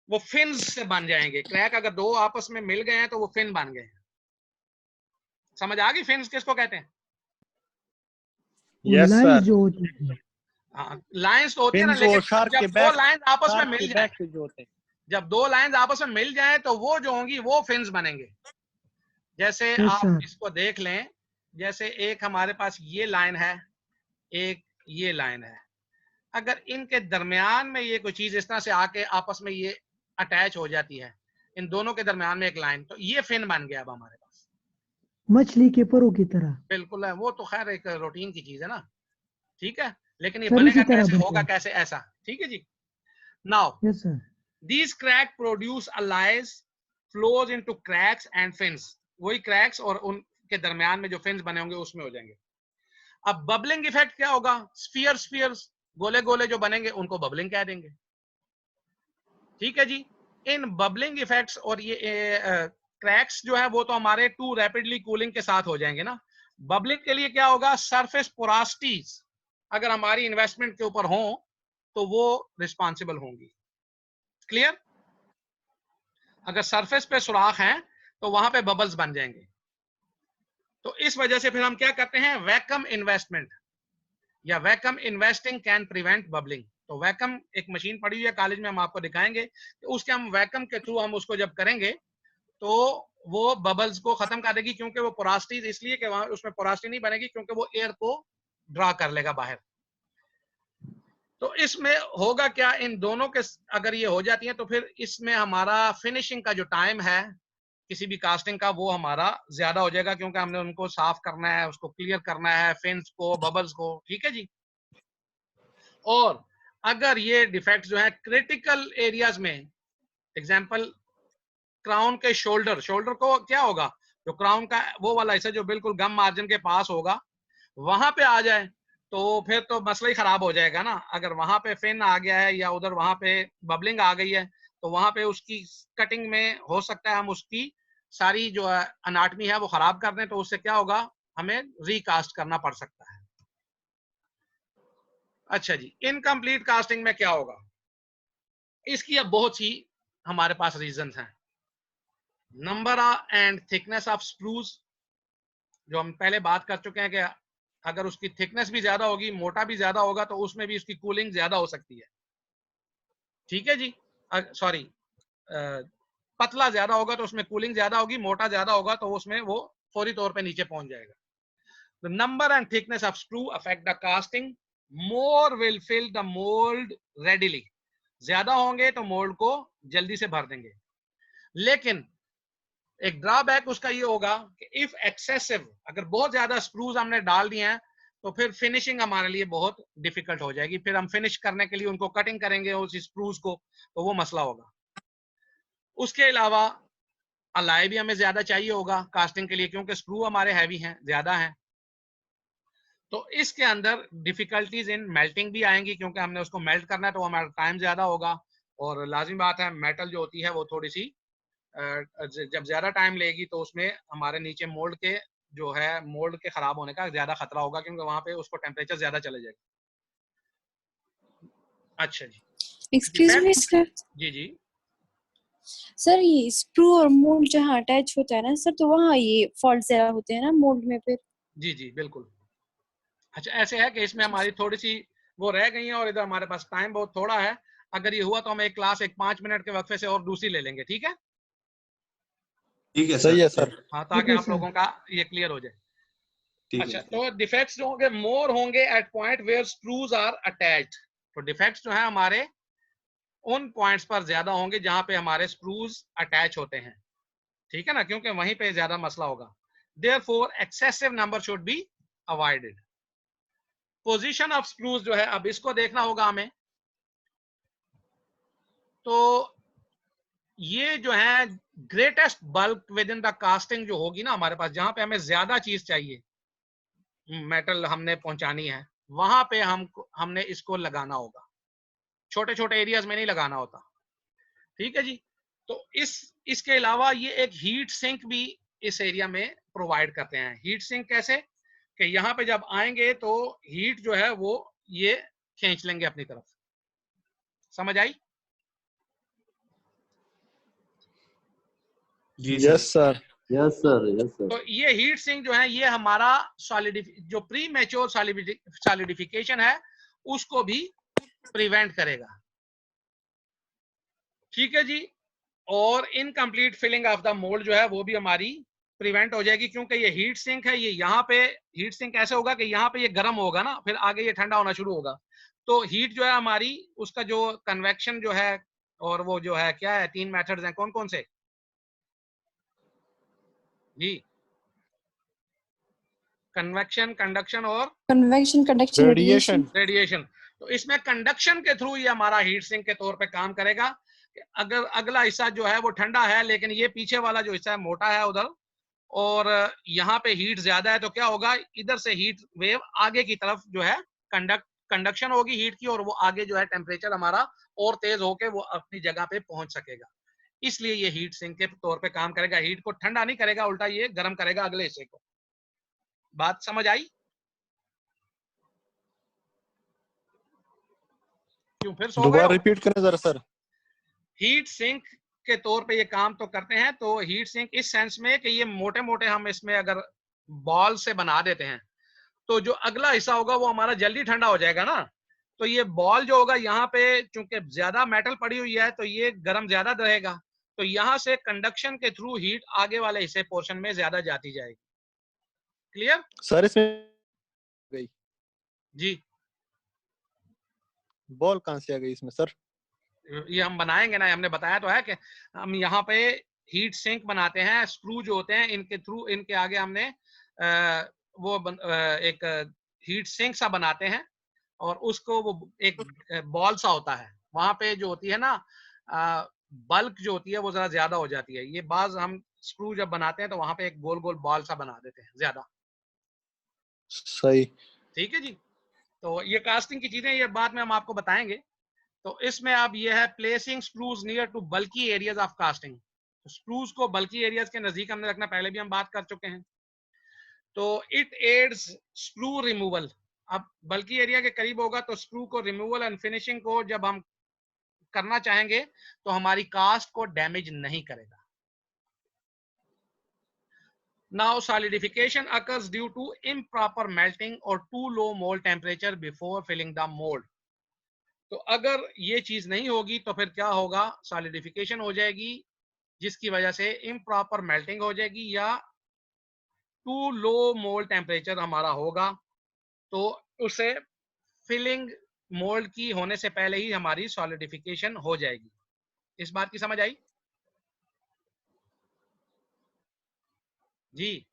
वो फिन्स से बन जाएंगे। क्रैक अगर दो आपस में मिल गए हैं तो वो फिन बन गए हैं। समझ आ गई फिन्स किसको कहते हैं? Yes sir. जो होती है लाइंस तो होती है ना, फिन्स वो लेकिन शार्क जब के दो बैक, लाइंस आपस में शार्क मिल के जाए, बैक पे जो होते हैं, जब दो लाइंस आपस में मिल जाए तो वो जो होंगी वो फिन्स बनेंगे। जैसे यस आप सर इसको देख लें, जैसे एक हमारे पास ये लाइन है, एक ये लाइन है, अगर इनके दरमियान में ये कोई चीज इस तरह से आके आपस में ये अटैच हो जाती है, इन दोनों के दरमियान में एक लाइन, तो ये फिन बन गया अब हमारे पास। मछली के परों की तरह बिल्कुल है, वो तो खैर एक रूटीन की चीज है ना, ठीक है, लेकिन ये सर बनेगा उसी तरह कैसे, बनते होगा हैं। कैसे, ऐसा, ठीक है जी। Now yes sir these crack produce a lies flows into cracks and fins, वही cracks और उनके दरमियान में जो fins बने होंगे उसमें हो जाएंगे। अब बबलिंग इफेक्ट क्या होगा, स्फीयर्स गोले गोले जो बनेंगे उनको बबलिंग कह देंगे, ठीक है जी। इन बबलिंग इफेक्ट्स और ये क्रैक्स जो है वो तो हमारे टू रैपिडली कूलिंग के साथ हो जाएंगे ना। बबलिंग के लिए क्या होगा, सरफेस पोरासिटीज अगर हमारी इन्वेस्टमेंट के ऊपर हो तो वो रिस्पॉन्सिबल होंगी। क्लियर? अगर सरफेस पे सुराख हैं तो वहां पे बबल्स बन जाएंगे। तो इस वजह से फिर हम क्या करते हैं, वैक्यूम इन्वेस्टमेंट या vacuum investing can prevent bubbling. तो वैक्यूम एक मशीन पड़ी हुई है कॉलेज में, हम आपको दिखाएंगे कि उसके हम वैक्यूम के थ्रू हम उसको जब करेंगे तो वो बबल्स को खत्म कर देगी, क्योंकि वो पोरासिटीज इसलिए कि वहां उसमें पोरासिटी नहीं बनेगी, क्योंकि वो एयर को ड्रा कर लेगा बाहर। तो इसमें होगा क्या, इन दोनों के अगर ये हो जाती है तो फिर इसमें हमारा फिनिशिंग का जो टाइम है किसी भी कास्टिंग का वो हमारा ज्यादा हो जाएगा, क्योंकि हमने उनको साफ करना है, उसको क्लियर करना है, फिन्स को, बबल्स को, ठीक है जी। और अगर ये डिफेक्ट जो है क्रिटिकल एरियाज में, एग्जांपल क्राउन के शोल्डर को क्या होगा, जो क्राउन का वो वाला हिस्सा जो बिल्कुल गम मार्जिन के पास होगा, वहां पे आ जाए तो फिर तो मसला ही खराब हो जाएगा ना। अगर वहां पे फिन आ गया है या उधर वहां पे बबलिंग आ गई है तो वहां पे उसकी कटिंग में हो सकता है हम उसकी सारी जो अनाटमी है वो खराब कर दें, तो उससे क्या होगा, हमें रिकास्ट करना पड़ सकता है। अच्छा जी, इनकम्प्लीट कास्टिंग में क्या होगा, इसकी अब बहुत सी हमारे पास रीजंस हैं। Number and thickness of screws, जो हम पहले बात कर चुके हैं कि अगर उसकी थिकनेस भी ज्यादा होगी, मोटा भी ज्यादा होगा, तो उसमें भी उसकी कूलिंग ज्यादा हो सकती है, ठीक है जी। सॉरी, पतला ज्यादा होगा तो उसमें कूलिंग ज्यादा होगी, मोटा ज्यादा होगा तो उसमें वो फौरी तौर पे नीचे पहुंच जाएगा। The number and thickness of screw affect the casting. More will fill the mold readily. ज्यादा होंगे तो मोल्ड को जल्दी से भर देंगे, लेकिन एक ड्रॉबैक उसका ये होगा कि इफ एक्सेसिव, अगर बहुत ज्यादा स्क्रूज हमने डाल दिए हैं तो फिर फिनिशिंग हमारे लिए बहुत डिफिकल्ट हो जाएगी। फिर हम फिनिश करने के लिए उनको कटिंग करेंगे उस स्क्रूज को, तो वो मसला होगा। उसके अलावा अलाई भी हमें ज्यादा चाहिए होगा कास्टिंग के लिए, क्योंकि स्क्रू हमारे हैवी हैं, ज्यादा हैं, तो इसके अंदर डिफिकल्टीज इन मेल्टिंग भी आएंगी, क्योंकि हमने उसको मेल्ट करना है तो हमारा टाइम ज्यादा होगा। और लाजिमी बात है, मेटल जो होती है वो थोड़ी सी जब ज्यादा टाइम लेगी तो उसमें हमारे नीचे मोल्ड के जो है, मोल्ड के खराब होने का ज्यादा खतरा होगा, क्योंकि वहां पे उसको टेम्परेचर ज्यादा चले जाएगा। अच्छा जी, एक्सक्यूज मी सर, जी जी सर ये स्क्रू और मोल्ड जहाँ अटैच होता है ना सर, तो वहाँ ये फॉल्ट ज्यादा होते हैं ना मोल्ड में फिर? जी जी बिल्कुल। अच्छा, ऐसे है कि इसमें हमारी थोड़ी सी वो रह गई है और इधर हमारे पास टाइम बहुत थोड़ा है। अगर ये हुआ तो हम एक क्लास 5 मिनट के वक्फे से और दूसरी ले लेंगे, ठीक है? ठीक है सही है सर। हाँ, ताकि आप लोगों का ये क्लियर हो जाए। अच्छा, तो डिफेक्ट्स जो होंगे मोर होंगे at point where screws are attached. तो डिफेक्ट्स जो है हमारे उन पॉइंट्स पर ज्यादा होंगे जहां पे हमारे स्क्रूज अटैच होते हैं, ठीक है ना, क्योंकि वहीं पे ज्यादा मसला होगा। Therefore excessive number should be avoided. Position of screws जो है, अब इसको देखना होगा हमें तो ये जो है greatest bulk with in the casting जो होगी ना हमारे पास, जहां पे हमें ज्यादा चीज चाहिए, मेटल हमने पहुंचानी है, वहां पे हमने इसको लगाना होगा, छोटे छोटे एरियाज में नहीं लगाना होता। ठीक है जी। तो इसके अलावा ये एक हीट सिंक भी इस एरिया में प्रोवाइड करते हैं। हीट सिंक कैसे कि यहाँ पे जब आएंगे तो हीट जो है वो ये खींच लेंगे अपनी तरफ। समझ आई? Yes sir. Yes sir, yes sir. तो ये हीट सिंक जो है ये हमारा जो प्री मैच्योर सॉलिडिफिकेशन है उसको भी प्रिवेंट करेगा। ठीक है जी। और incomplete filling of the mould जो है वो भी हमारी प्रिवेंट हो जाएगी, क्योंकि ये हीट सिंक है। ये यहाँ पे हीट सिंक ऐसे होगा कि यहाँ पे ये गर्म होगा ना, फिर आगे ये ठंडा होना शुरू होगा। तो हीट जो है हमारी, उसका जो कन्वेक्शन जो है, और वो जो है क्या है, 3 मेथड्स हैं, कौन कौन से जी? कन्वेक्शन, कंडक्शन और कन्वेक्शन, कंडक्शन, रेडिएशन। रेडिएशन। तो इसमें कंडक्शन के थ्रू ये हमारा हीट सिंक के तौर पे काम करेगा। अगर अगला हिस्सा जो है वो ठंडा है, लेकिन ये पीछे वाला जो हिस्सा है मोटा है उधर, और यहाँ पे हीट ज्यादा है, तो क्या होगा, इधर से हीट वेव आगे की तरफ जो है कंडक्शन होगी हीट की, और वो आगे जो है टेम्परेचर हमारा और तेज होके वो अपनी जगह पे पहुंच सकेगा। इसलिए ये हीट सिंक के तौर पे काम करेगा। हीट को ठंडा नहीं करेगा, उल्टा ये गर्म करेगा अगले हिस्से को। बात समझ आई? क्यों फिर सो गए दोबारा हो? रिपीट करें जरा सर। हीट सिंक के तौर पे ये काम तो करते हैं। तो हीट सिंक इस सेंस में कि ये मोटे मोटे हम इसमें अगर बॉल से बना देते हैं तो जो अगला हिस्सा होगा वो हमारा जल्दी ठंडा हो जाएगा ना। तो ये बॉल जो होगा यहाँ पे चूंकि ज्यादा मेटल पड़ी हुई है तो ये गर्म ज्यादा रहेगा, तो यहाँ से कंडक्शन के थ्रू हीट आगे वाले हिस्से पोर्शन में ज्यादा जाती जाएगी। Clear sir? इसमें गई जी? बॉल कहाँ से आ गई इसमें सर? ये हम बनाएंगे ना, हमने बताया तो है कि हम यहाँ पे हीट सिंक बनाते हैं। स्क्रू जो होते हैं इनके थ्रू, इनके आगे हमने एक हीट सिंक सा बनाते हैं, और उसको वो एक बॉल सा होता है, वहां पे जो होती है ना बल्क जो होती है वो जरा ज्यादा हो जाती है। ये बाज हम स्क्रू जब बनाते हैं तो वहां पे एक गोल गोल बॉल सा बना देते हैं ज्यादा। सही। ठीक है जी। तो ये कास्टिंग की चीजें, ये बाद में हम आपको बताएंगे। तो इसमें अब ये है placing screws near to bulky areas of casting. तो स्क्रूज को बल्की एरियाज के नजदीक हमने रखना, पहले भी हम बात कर चुके हैं। तो इट एड्स स्क्रू रिमूवल। अब बल्की एरिया के करीब होगा तो स्क्रू को रिमूवल एंड फिनिशिंग को जब हम करना चाहेंगे तो हमारी कास्ट को डैमेज नहीं करेगा। Now solidification occurs due to improper melting or too low mold temperature before filling the mold. तो अगर ये चीज नहीं होगी तो फिर क्या होगा, सॉलिडिफिकेशन हो जाएगी, जिसकी वजह से इम्प्रॉपर मेल्टिंग हो जाएगी या टू लो मोल्ड टेम्परेचर हमारा होगा, तो उसे फिलिंग मोल्ड की होने से पहले ही हमारी सॉलिडिफिकेशन हो जाएगी। इस बात की समझ आई जी?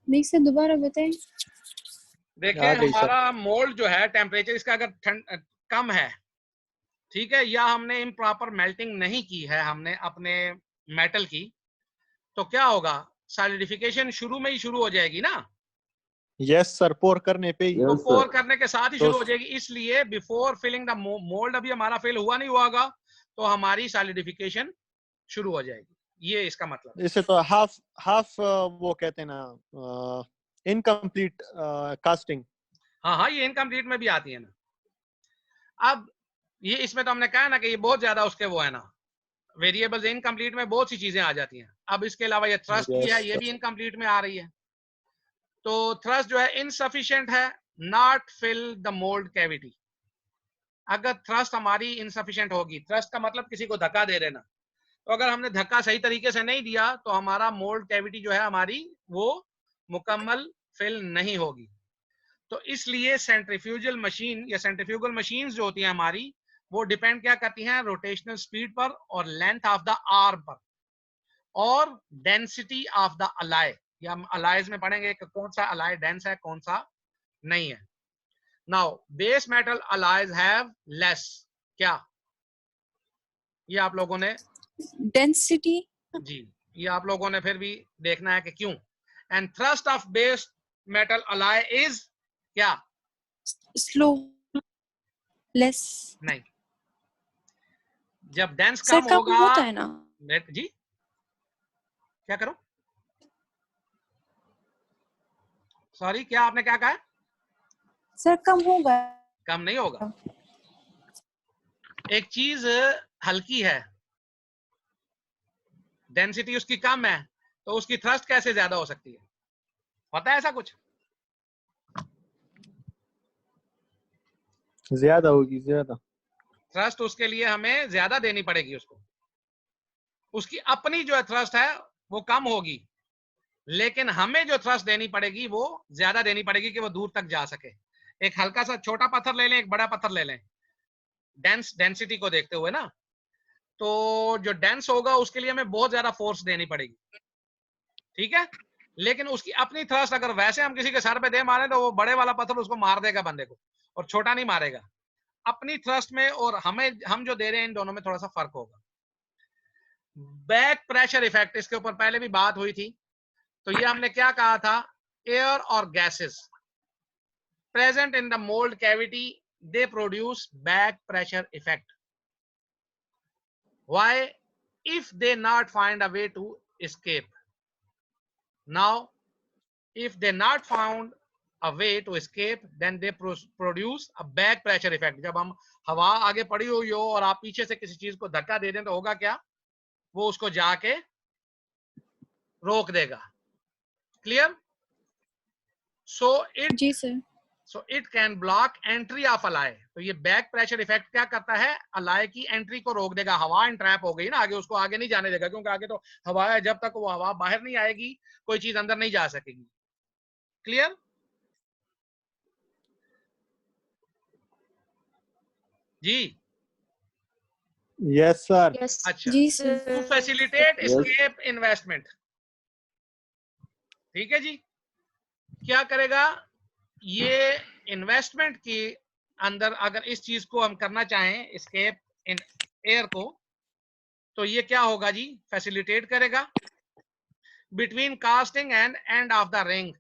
नहीं सर, दोबारा बताएं। देखिए हमारा मोल्ड जो है टेम्परेचर इसका अगर कम है, ठीक है, या हमने इम्प्रॉपर मेल्टिंग नहीं की है हमने अपने मेटल की, तो क्या होगा, सॉलिडिफिकेशन शुरू में ही शुरू हो जाएगी ना। यस सर, पोर करने पे ही। तो पोर करने के साथ ही शुरू हो जाएगी। इसलिए बिफोर फिलिंग द मोल्ड, अभी हमारा फिल हुआ नहीं हुआ होगा तो हमारी सॉलिडिफिकेशन शुरू हो जाएगी। ये इसका मतलब। इसे तो हाफ वो कहते हैं ना, इनकम्प्लीट कास्टिंग। हाँ, ये इनकम्प्लीट में भी आती है ना। अब ये इसमें तो हमने कहा ना कि ये बहुत ज्यादा उसके वो है ना, वेरिएबल्स। इनकम्प्लीट में बहुत सी चीजें आ जाती हैं। अब इसके अलावा ये थ्रस्ट भी है, ये भी इनकम्प्लीट में आ रही है। तो थ्रस्ट जो है इनसफिशिएंट है, not fill the mould cavity. अगर थ्रस्ट हमारी इनसफिशिएंट होगी, थ्रस्ट का मतलब किसी को धक्का दे देना, तो अगर हमने धक्का सही तरीके से नहीं दिया तो हमारा मोल्ड कैविटी जो है हमारी वो मुकम्मल फिल नहीं होगी। तो इसलिए सेंट्रीफ्यूगल मशीन या सेंट्रीफ्यूगल मशीन्स जो होती हैं हमारी, वो डिपेंड क्या करती हैं, रोटेशनल स्पीड पर और लेंथ ऑफ द आर्म पर और डेंसिटी ऑफ द अलाय। या हम अलाइज में पढ़ेंगे कि कौन सा अलाय डेंस है कौन सा नहीं है। Now base metal alloys have less क्या ये आप लोगों ने डेंसिटी जी, ये आप लोगों ने फिर भी देखना है कि क्यों। And thrust of base metal alloy is क्या? Slow less. नहीं, जब डेंस सर कम कम होगा होता है ना? जी क्या करो? सॉरी, क्या आपने क्या कहा? सर कम होगा। कम नहीं होगा। एक चीज हल्की है, डेंसिटी उसकी कम है, तो उसकी थ्रस्ट कैसे ज्यादा हो सकती है? पता है ऐसा कुछ? ज्यादा होगी, ज्यादा। थ्रस्ट उसके लिए हमें ज्यादा देनी पड़ेगी उसको। उसकी अपनी जो है थ्रस्ट है वो कम होगी, लेकिन हमें जो थ्रस्ट देनी पड़ेगी वो ज्यादा देनी पड़ेगी कि वो दूर तक जा सके। एक हल्का सा छोटा पत्थर ले लें, एक बड़ा पत्थर ले लें, डेंसिटी को देखते हुए ना, तो जो डेंस होगा उसके लिए हमें बहुत ज्यादा फोर्स देनी पड़ेगी, ठीक है। लेकिन उसकी अपनी थ्रस्ट अगर वैसे हम किसी के सर पे दे मारे तो वो बड़े वाला पत्थर उसको मार देगा बंदे को, और छोटा नहीं मारेगा। अपनी थ्रस्ट में और हम जो दे रहे हैं इन दोनों में थोड़ा सा फर्क होगा। बैक प्रेशर इफेक्ट, इसके ऊपर पहले भी बात हुई थी। तो ये हमने क्या कहा था? एयर और gases present in the mould cavity, they produce back pressure effect. Why? If they not find a way to escape. Now, if they not found a way to escape, then they produce a back pressure effect. जब हम हवा आगे पड़ी हुई हो और आप पीछे से किसी चीज को धक्का दे दें तो होगा क्या? वो उसको जाके रोक देगा। Clear? So it can block entry of alloy. तो ये बैक प्रेशर इफेक्ट क्या करता है? अलाय की एंट्री को रोक देगा। हवा इंट्रैप हो गई ना, आगे उसको आगे नहीं जाने देगा, क्योंकि आगे तो हवा है, जब तक वो हवा बाहर नहीं आएगी कोई चीज अंदर नहीं जा सकेगी। क्लियर? जी यस सर। अच्छा, टू फैसिलिटेट एस्केप इन्वेस्टमेंट, ठीक है जी। क्या करेगा ये? इन्वेस्टमेंट के अंदर अगर इस चीज को हम करना चाहें, एस्केप इन एयर को, तो ये क्या होगा जी? फैसिलिटेट करेगा। Between casting and and of the ring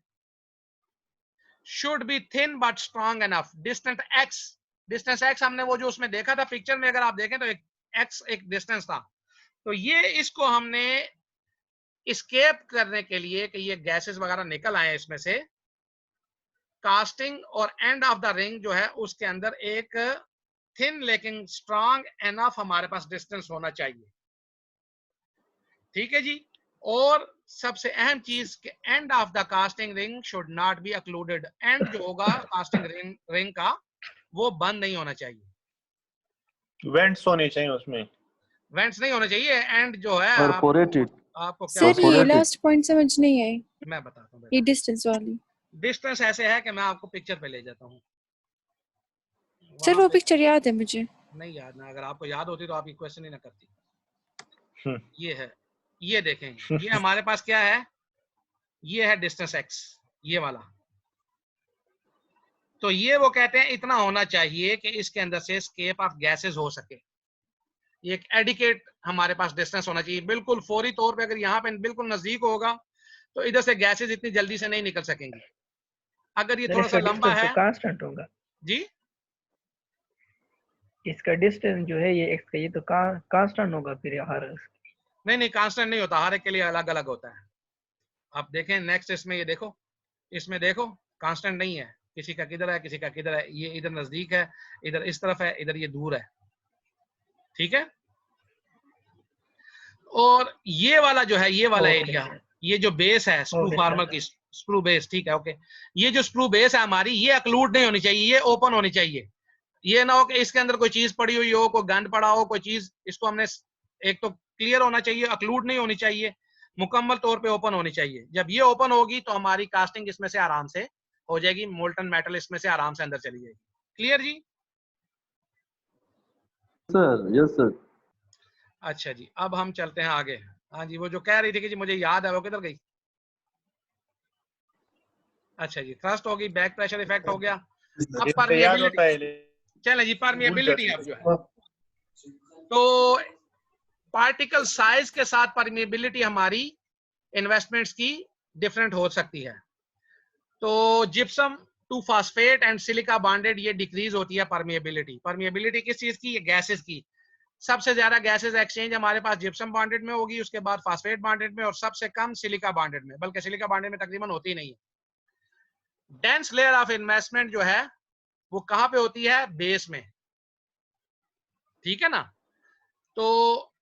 should be thin but strong enough. Distance x हमने वो जो उसमें देखा था पिक्चर में, अगर आप देखें तो एक डिस्टेंस था। तो ये इसको हमने एस्केप करने के लिए कि ये गैसेस वगैरह निकल आए इसमें से, कास्टिंग और एंड ऑफ द रिंग जो है उसके अंदर एक थिन लेकिन स्ट्रॉन्ग एनफ हमारे पास डिस्टेंस होना चाहिए, ठीक है जी। और सबसे अहम चीज कि end of the casting ring should not be occluded. And जो होगा कास्टिंग रिंग का वो बंद नहीं होना चाहिए। वेंट्स होने चाहिए उसमें। वेंट्स नहीं होने चाहिए। एंड जो है आपको क्या सर ये लास्ट पॉइंट समझ नहीं आई। मैं बताता हूँ। ये डिस्टेंस वाली डिस्टेंस ऐसे है कि मैं आपको पिक्चर पे ले जाता हूँ। सर वो पिक्चर याद है मुझे। नहीं याद ना, अगर आपको याद होती तो आप ये क्वेश्चन ही ना करती। ये है, ये देखें, ये हमारे पास क्या है? ये है डिस्टेंस एक्स, ये वाला। तो ये वो कहते हैं इतना होना चाहिए कि इसके अंदर से एस्केप ऑफ गैसेस हो सके। ये एक एडिकेट हमारे पास डिस्टेंस होना चाहिए। बिल्कुल फौरी तौर पे अगर यहाँ पे बिल्कुल नजदीक होगा तो इधर से गैसेस इतनी जल्दी से नहीं निकल सकेंगी। अगर ये थोड़ा सा लंबा है कांस्टेंट होगा जी, इसका डिस्टेंस जो है ये एक्स का, ये तो कांस्टेंट होगा फिर हर। नहीं कांस्टेंट नहीं होता, हर एक के लिए अलग अलग होता है। आप देखें नेक्स्ट इसमें, ये देखो, इसमें देखो कांस्टेंट नहीं है, किसी का किधर है किसी का किधर है। ये इधर नजदीक है, इधर इस तरफ है, इधर ये दूर है, ठीक है। और ये वाला जो है, ये वाला एरिया, ये जो बेस है स्क्रू फार्मर की, स्क्रू बेस, ठीक है, ओके। ये जो स्क्रू बेस है हमारी, ये अक्लूड नहीं होनी चाहिए, ये ओपन होनी चाहिए। ये ना हो कि इसके अंदर कोई चीज पड़ी हुई हो, कोई गंद पड़ा हो, कोई चीज, इसको हमने एक तो क्लियर होना चाहिए, अक्लूड नहीं होनी चाहिए, मुकम्मल तौर पे ओपन होनी चाहिए। जब ये ओपन होगी तो हमारी कास्टिंग इसमें से आराम से हो जाएगी, मोल्टन मेटल इसमें से आराम से अंदर चली जाएगी। क्लियर जी? Sir yes sir. अच्छा जी, अब हम चलते हैं आगे। हाँ जी, वो जो कह रही थी कि जी मुझे याद है, वो किधर गई? अच्छा जी, थ्रस्ट होगी, बैक प्रेशर इफेक्ट हो गया। अब परमिएबिलिटी, चले जी, परमिएबिलिटी अब जो है, तो पार्टिकल साइज के साथ परमिएबिलिटी हमारी इन्वेस्टमेंट्स की डिफरेंट हो सकती है। तो gypsum to phosphate and silica bonded ये डिक्रीज होती है परमिएबिलिटी। परमिएबिलिटी किस चीज की? ये गैसेस की। सबसे ज्यादा गैसेस एक्सचेंज हमारे पास जिप्सम बॉन्डेड में होगी, उसके बाद फास्फेट बॉन्डेड में, और सबसे कम सिलिका बॉन्डेड में, बल्कि सिलिका बॉन्डेड में तकरीबन होती ही नहीं है। डेंस लेयर ऑफ इन्वेस्टमेंट जो है वो कहां पे होती है? बेस में। ठीक है ना? तो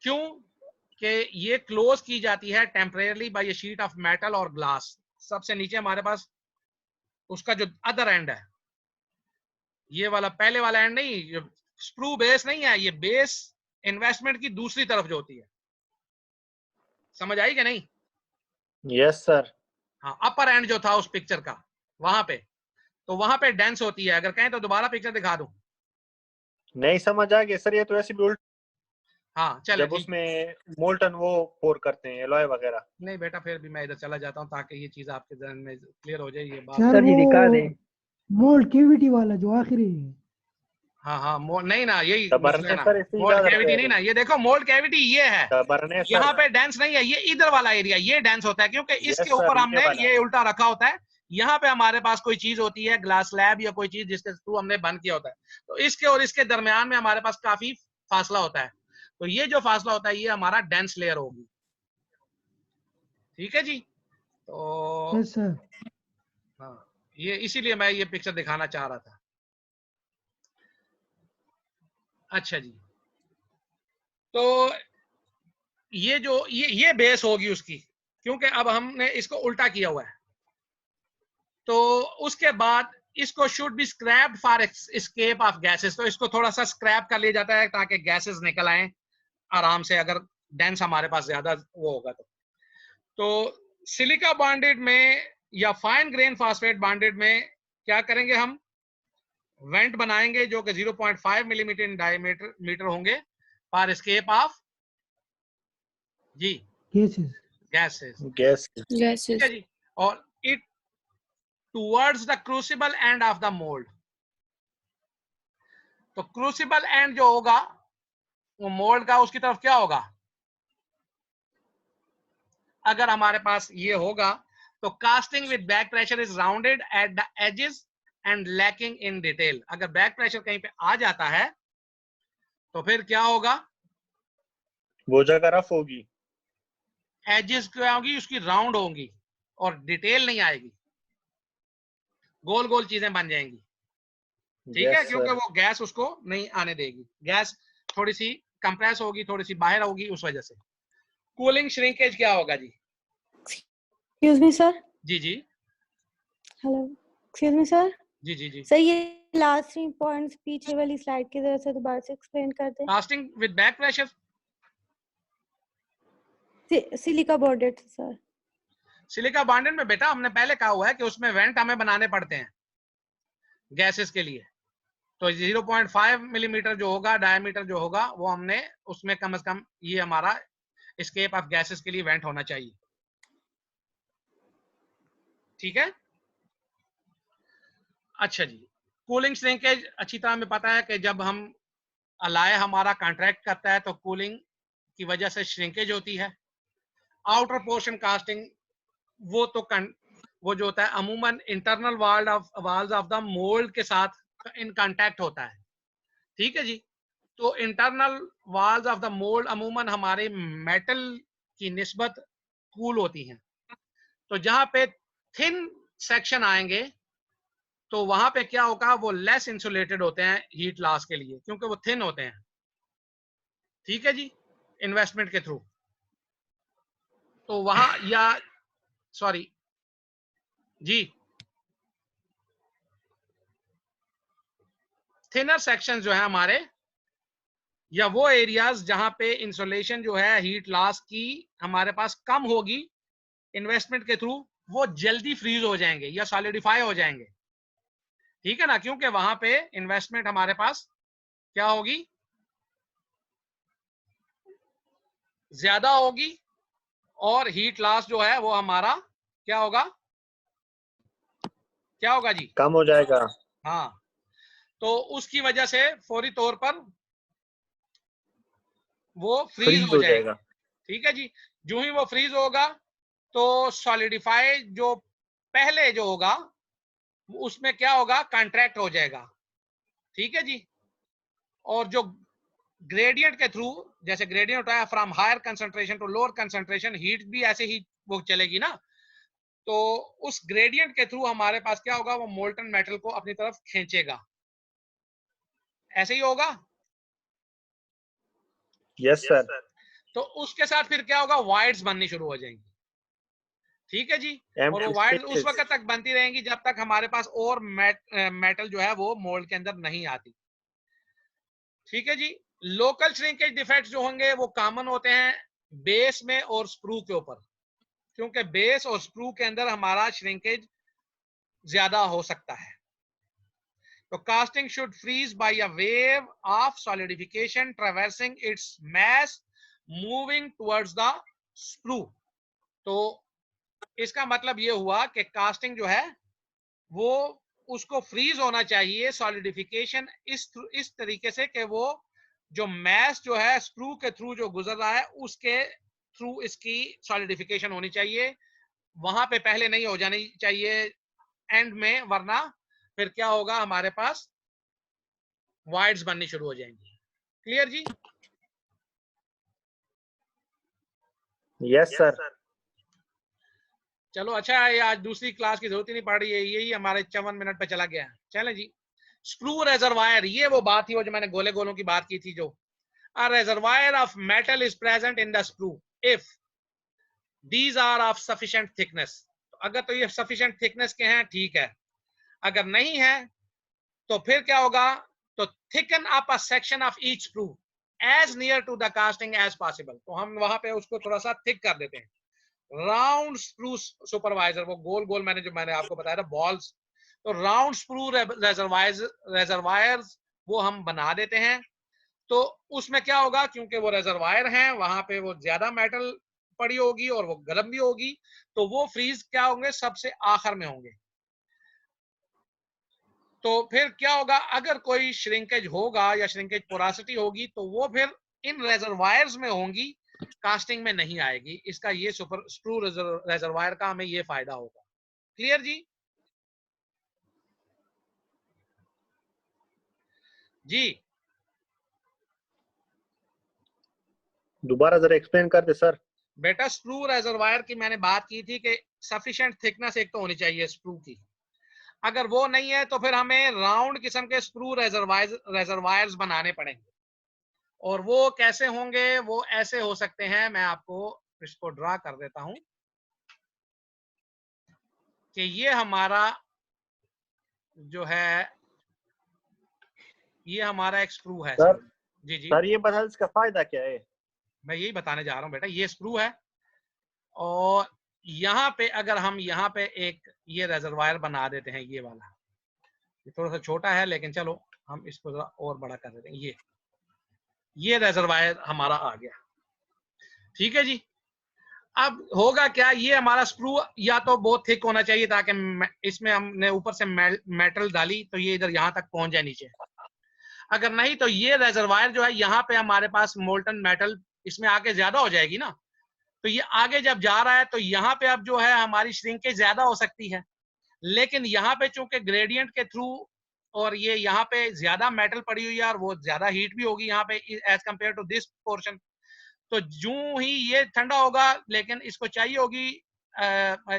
क्यों कि ये क्लोज की जाती है temporarily by a sheet of metal और ग्लास। सबसे नीचे हमारे पास उसका जो अदर एंड है, ये वाला पहले वाला एंड नहीं, स्प्रू बेस नहीं है, ये बेस इन्वेस्टमेंट की दूसरी तरफ जो होती है। समझ आई कि नहीं? Yes sir. हाँ, अपर एंड जो था उस पिक्चर का, वहां पे, तो वहां पे डेंस होती है। अगर कहें तो दोबारा पिक्चर दिखा दूं? नहीं समझ आ गया सर, ये तो ऐसे भी उल्ट। हाँ चले, जब उसमें मोल्टन वो पोर करते हैं एलॉय वगैरह। नहीं बेटा, फिर भी मैं इधर चला जाता हूँ ताकि ये चीज आपके जहन में क्लियर हो जाए। ये बात सर वो मोल्ड केविटी वाला जो आखिरी है। हाँ नहीं ना, यही बरने ना, सर इससे मोल्ड याद कैविटी रखा नहीं ना, ये देखो मोल्ड कैविटी ये है, बरने यहाँ पे डेंस नहीं है, ये इधर वाला एरिया ये डेंस होता है, क्योंकि इसके सर, ऊपर हमने वाला। ये उल्टा रखा होता है। यहाँ पे हमारे पास कोई चीज होती है, ग्लास स्लैब या कोई चीज जिसके थ्रू हमने बंद किया होता है, तो इसके और इसके दरमियान में हमारे पास काफी फासला होता है। तो ये जो फासला होता है ये हमारा डेंस लेयर होगी। ठीक है जी? तो यस सर। हाँ, ये इसीलिए मैं ये पिक्चर दिखाना चाह रहा था। अच्छा जी, तो ये जो ये बेस होगी उसकी, क्योंकि अब हमने इसको उल्टा किया हुआ है। तो उसके बाद इसको should be scraped for escape of gases, तो इसको थोड़ा सा स्क्रैप कर लिया जाता है ताकि गैसेस निकल आए आराम से, अगर डेंस हमारे पास ज्यादा वो होगा तो सिलिका बॉन्डेड में या फाइन ग्रेन फास्फेट बॉन्डेड में क्या करेंगे? हम वेंट बनाएंगे जो कि 0.5 मिलीमीटर इन डायमीटर होंगे फॉर एस्केप ऑफ जी गैसेस। ठीक है जी? और it towards the crucible end of the mould, तो क्रूसिबल एंड जो होगा वो मोल्ड का, उसकी तरफ क्या होगा? अगर हमारे पास ये होगा तो casting with back pressure is rounded at the edges and lacking in detail. अगर बैक प्रेशर कहीं पे आ जाता है तो फिर क्या होगा? वो जगह रफ होगी, एजेस क्या होगी? उसकी राउंड होंगी और डिटेल नहीं आएगी, गोल गोल चीजें बन जाएंगी। ठीक है? क्योंकि वो गैस उसको नहीं आने देगी, गैस थोड़ी सी कंप्रेस होगी, थोड़ी सी बाहर होगी, उस वजह से। कूलिंग श्रिंकेज क्या होगा जी? Excuse me sir. जी जी हेलो, एक्सक्यूज मी सर। जी जी जी सर ये लास्ट 3 पॉइंट्स पीछे वाली स्लाइड की तरह से दोबारा से एक्सप्लेन कर दें। Casting with back pressure, silica bonded sir. Silica bonded में बेटा हमने पहले कहा हुआ है कि उसमें वेंट हमें बनाने पड़ते हैं गैसेस के लिए। तो 0.5 मिलीमीटर जो होगा, डायमीटर जो होगा, वो हमने उसमें कम से कम ये हमारा एस्केप ऑफ गैसेस के लिए वेंट होना चाहिए। ठीक है? अच्छा जी, कूलिंग श्रिंकेज अच्छी तरह हमें पता है कि जब हम अलाय हमारा कॉन्ट्रैक्ट करता है तो कूलिंग की वजह से श्रिंकेज होती है। आउटर पोर्शन कास्टिंग वो तो वो जो होता है अमूमन internal walls of the mould के साथ इन कांटेक्ट होता है। ठीक है जी? तो internal walls of the mould अमूमन हमारे मेटल की निस्बत कूल होती हैं। तो जहां पे थिन सेक्शन आएंगे तो वहां पे क्या होगा? वो लेस इंसुलेटेड होते हैं हीट लॉस के लिए, क्योंकि वो थिन होते हैं। ठीक है जी? इन्वेस्टमेंट के थ्रू तो वहां या सॉरी जी थिनर सेक्शन जो है हमारे, या वो एरियाज जहां पे इंसुलेशन जो है हीट लॉस की हमारे पास कम होगी इन्वेस्टमेंट के थ्रू, वो जल्दी फ्रीज हो जाएंगे या सॉलिडिफाई हो जाएंगे। ठीक है ना? क्योंकि वहां पे इन्वेस्टमेंट हमारे पास क्या होगी? ज्यादा होगी, और हीट लॉस जो है वो हमारा क्या होगा? क्या होगा जी? कम हो जाएगा। हाँ, तो उसकी वजह से फौरी तौर पर वो फ्रीज हो जाएगा। ठीक है जी, जो ही वो फ्रीज होगा तो सॉलिडिफाई जो पहले जो होगा उसमें क्या होगा, कॉन्ट्रैक्ट हो जाएगा। ठीक है जी, और जो ग्रेडियंट के थ्रू, जैसे ग्रेडियंट होता है from higher concentration to lower concentration, heat भी ऐसे ही वो चलेगी ना, तो उस ग्रेडियंट के थ्रू हमारे पास क्या होगा, वो मोल्टन मेटल को अपनी तरफ खींचेगा। ऐसे ही होगा। Yes sir. तो उसके साथ फिर क्या होगा, वाइड्स बननी शुरू हो जाएंगी। ठीक है जी, और वो वाइड्स उस वक्त तक बनती रहेंगी जब तक हमारे पास और मेटल जो है वो मोल्ड के अंदर नहीं आती। ठीक है जी, लोकल श्रिंकेज डिफेक्ट्स जो होंगे वो कॉमन होते हैं बेस में और स्क्रू के ऊपर, क्योंकि बेस और स्क्रू के अंदर हमारा श्रिंकेज ज्यादा हो सकता है। तो casting should freeze by a wave of solidification traversing its mass moving towards the screw. तो इसका मतलब ये हुआ कि कास्टिंग जो है वो उसको फ्रीज होना चाहिए सॉलिडिफिकेशन इस तरीके से कि वो जो मैस जो है स्क्रू के थ्रू जो गुजर रहा है उसके थ्रू इसकी सॉलिडिफिकेशन होनी चाहिए, वहां पे पहले नहीं हो जानी चाहिए एंड में, वरना फिर क्या होगा, हमारे पास वाइड्स बननी शुरू हो जाएंगी। क्लियर जी? Yes sir. चलो अच्छा है, आज दूसरी क्लास की जरूरत ही नहीं पड़ रही है, यही हमारे 54 मिनट पे चला गया। चले जी, स्क्रू रेजरवायर, ये वो बात थी वो जो मैंने गोले गोलों की बात की थी। जो a reservoir of metal is present in the screw if these are of sufficient thickness। तो अगर तो ये sufficient thickness के हैं ठीक है, अगर नहीं है तो फिर क्या होगा, तो thicken up a section of each screw as near to the casting as possible। तो हम वहां पे उसको थोड़ा सा थिक कर देते हैं। राउंड स्क्रू सुपरवाइजर, वो गोल गोल मैंने आपको बताया था बॉल्स, तो राउंड स्क्रू रेजरवायर्स वो हम बना देते हैं। तो उसमें क्या होगा, क्योंकि वो रेजरवायर हैं वहां पे वो ज्यादा मेटल पड़ी होगी और वो गर्म भी होगी, तो वो फ्रीज क्या होंगे, सबसे आखिर में होंगे। तो फिर क्या होगा, अगर कोई श्रिंकेज होगा या श्रिंकेज पोरासिटी होगी तो वो फिर इन रेजरवायर्स में होंगी, कास्टिंग में नहीं आएगी। इसका ये सुपर स्क्रू रेजरवायर का हमें ये फायदा होगा। क्लियर जी? जी दोबारा जरा एक्सप्लेन कर दे सर। बेटा, स्क्रू रेजरवायर की मैंने बात की थी कि सफिशिएंट थिकनेस एक तो होनी चाहिए स्क्रू की, अगर वो नहीं है तो फिर हमें राउंड किस्म के स्क्रू रेजरवायर्स बनाने पड़ेंगे। और वो कैसे होंगे, वो ऐसे हो सकते हैं, मैं आपको इसको ड्रा कर देता हूं कि ये हमारा जो है, ये हमारा एक स्क्रू है सर। जी जी सर ये बता इसका फायदा क्या है? मैं यही बताने जा रहा हूं बेटा, ये स्क्रू है और यहाँ पे अगर हम यहाँ पे एक ये रेजरवायर बना देते हैं, ये वाला, ये थोड़ा सा छोटा है लेकिन चलो हम इसको जरा और बड़ा कर देते हैं। ये रेजरवायर हमारा आ गया। ठीक है जी, अब होगा क्या, ये हमारा स्क्रू या तो बहुत थिक होना चाहिए ताकि इसमें हमने ऊपर से मेटल डाली तो ये इधर यहाँ तक पहुंच जाए नीचे, अगर नहीं तो ये रेजरवायर जो है यहाँ पे हमारे पास मोल्टन मेटल इसमें आके ज्यादा हो जाएगी ना, तो ये आगे जब जा रहा है तो यहाँ पे अब जो है हमारी श्रिंकेज ज्यादा हो सकती है, लेकिन यहाँ पे चूंकि ग्रेडियंट के थ्रू और ये यहाँ पे ज्यादा मेटल पड़ी हुई है और वो ज्यादा हीट भी होगी यहाँ पे as compare to this portion, तो जो ही ये ठंडा होगा लेकिन इसको चाहिए होगी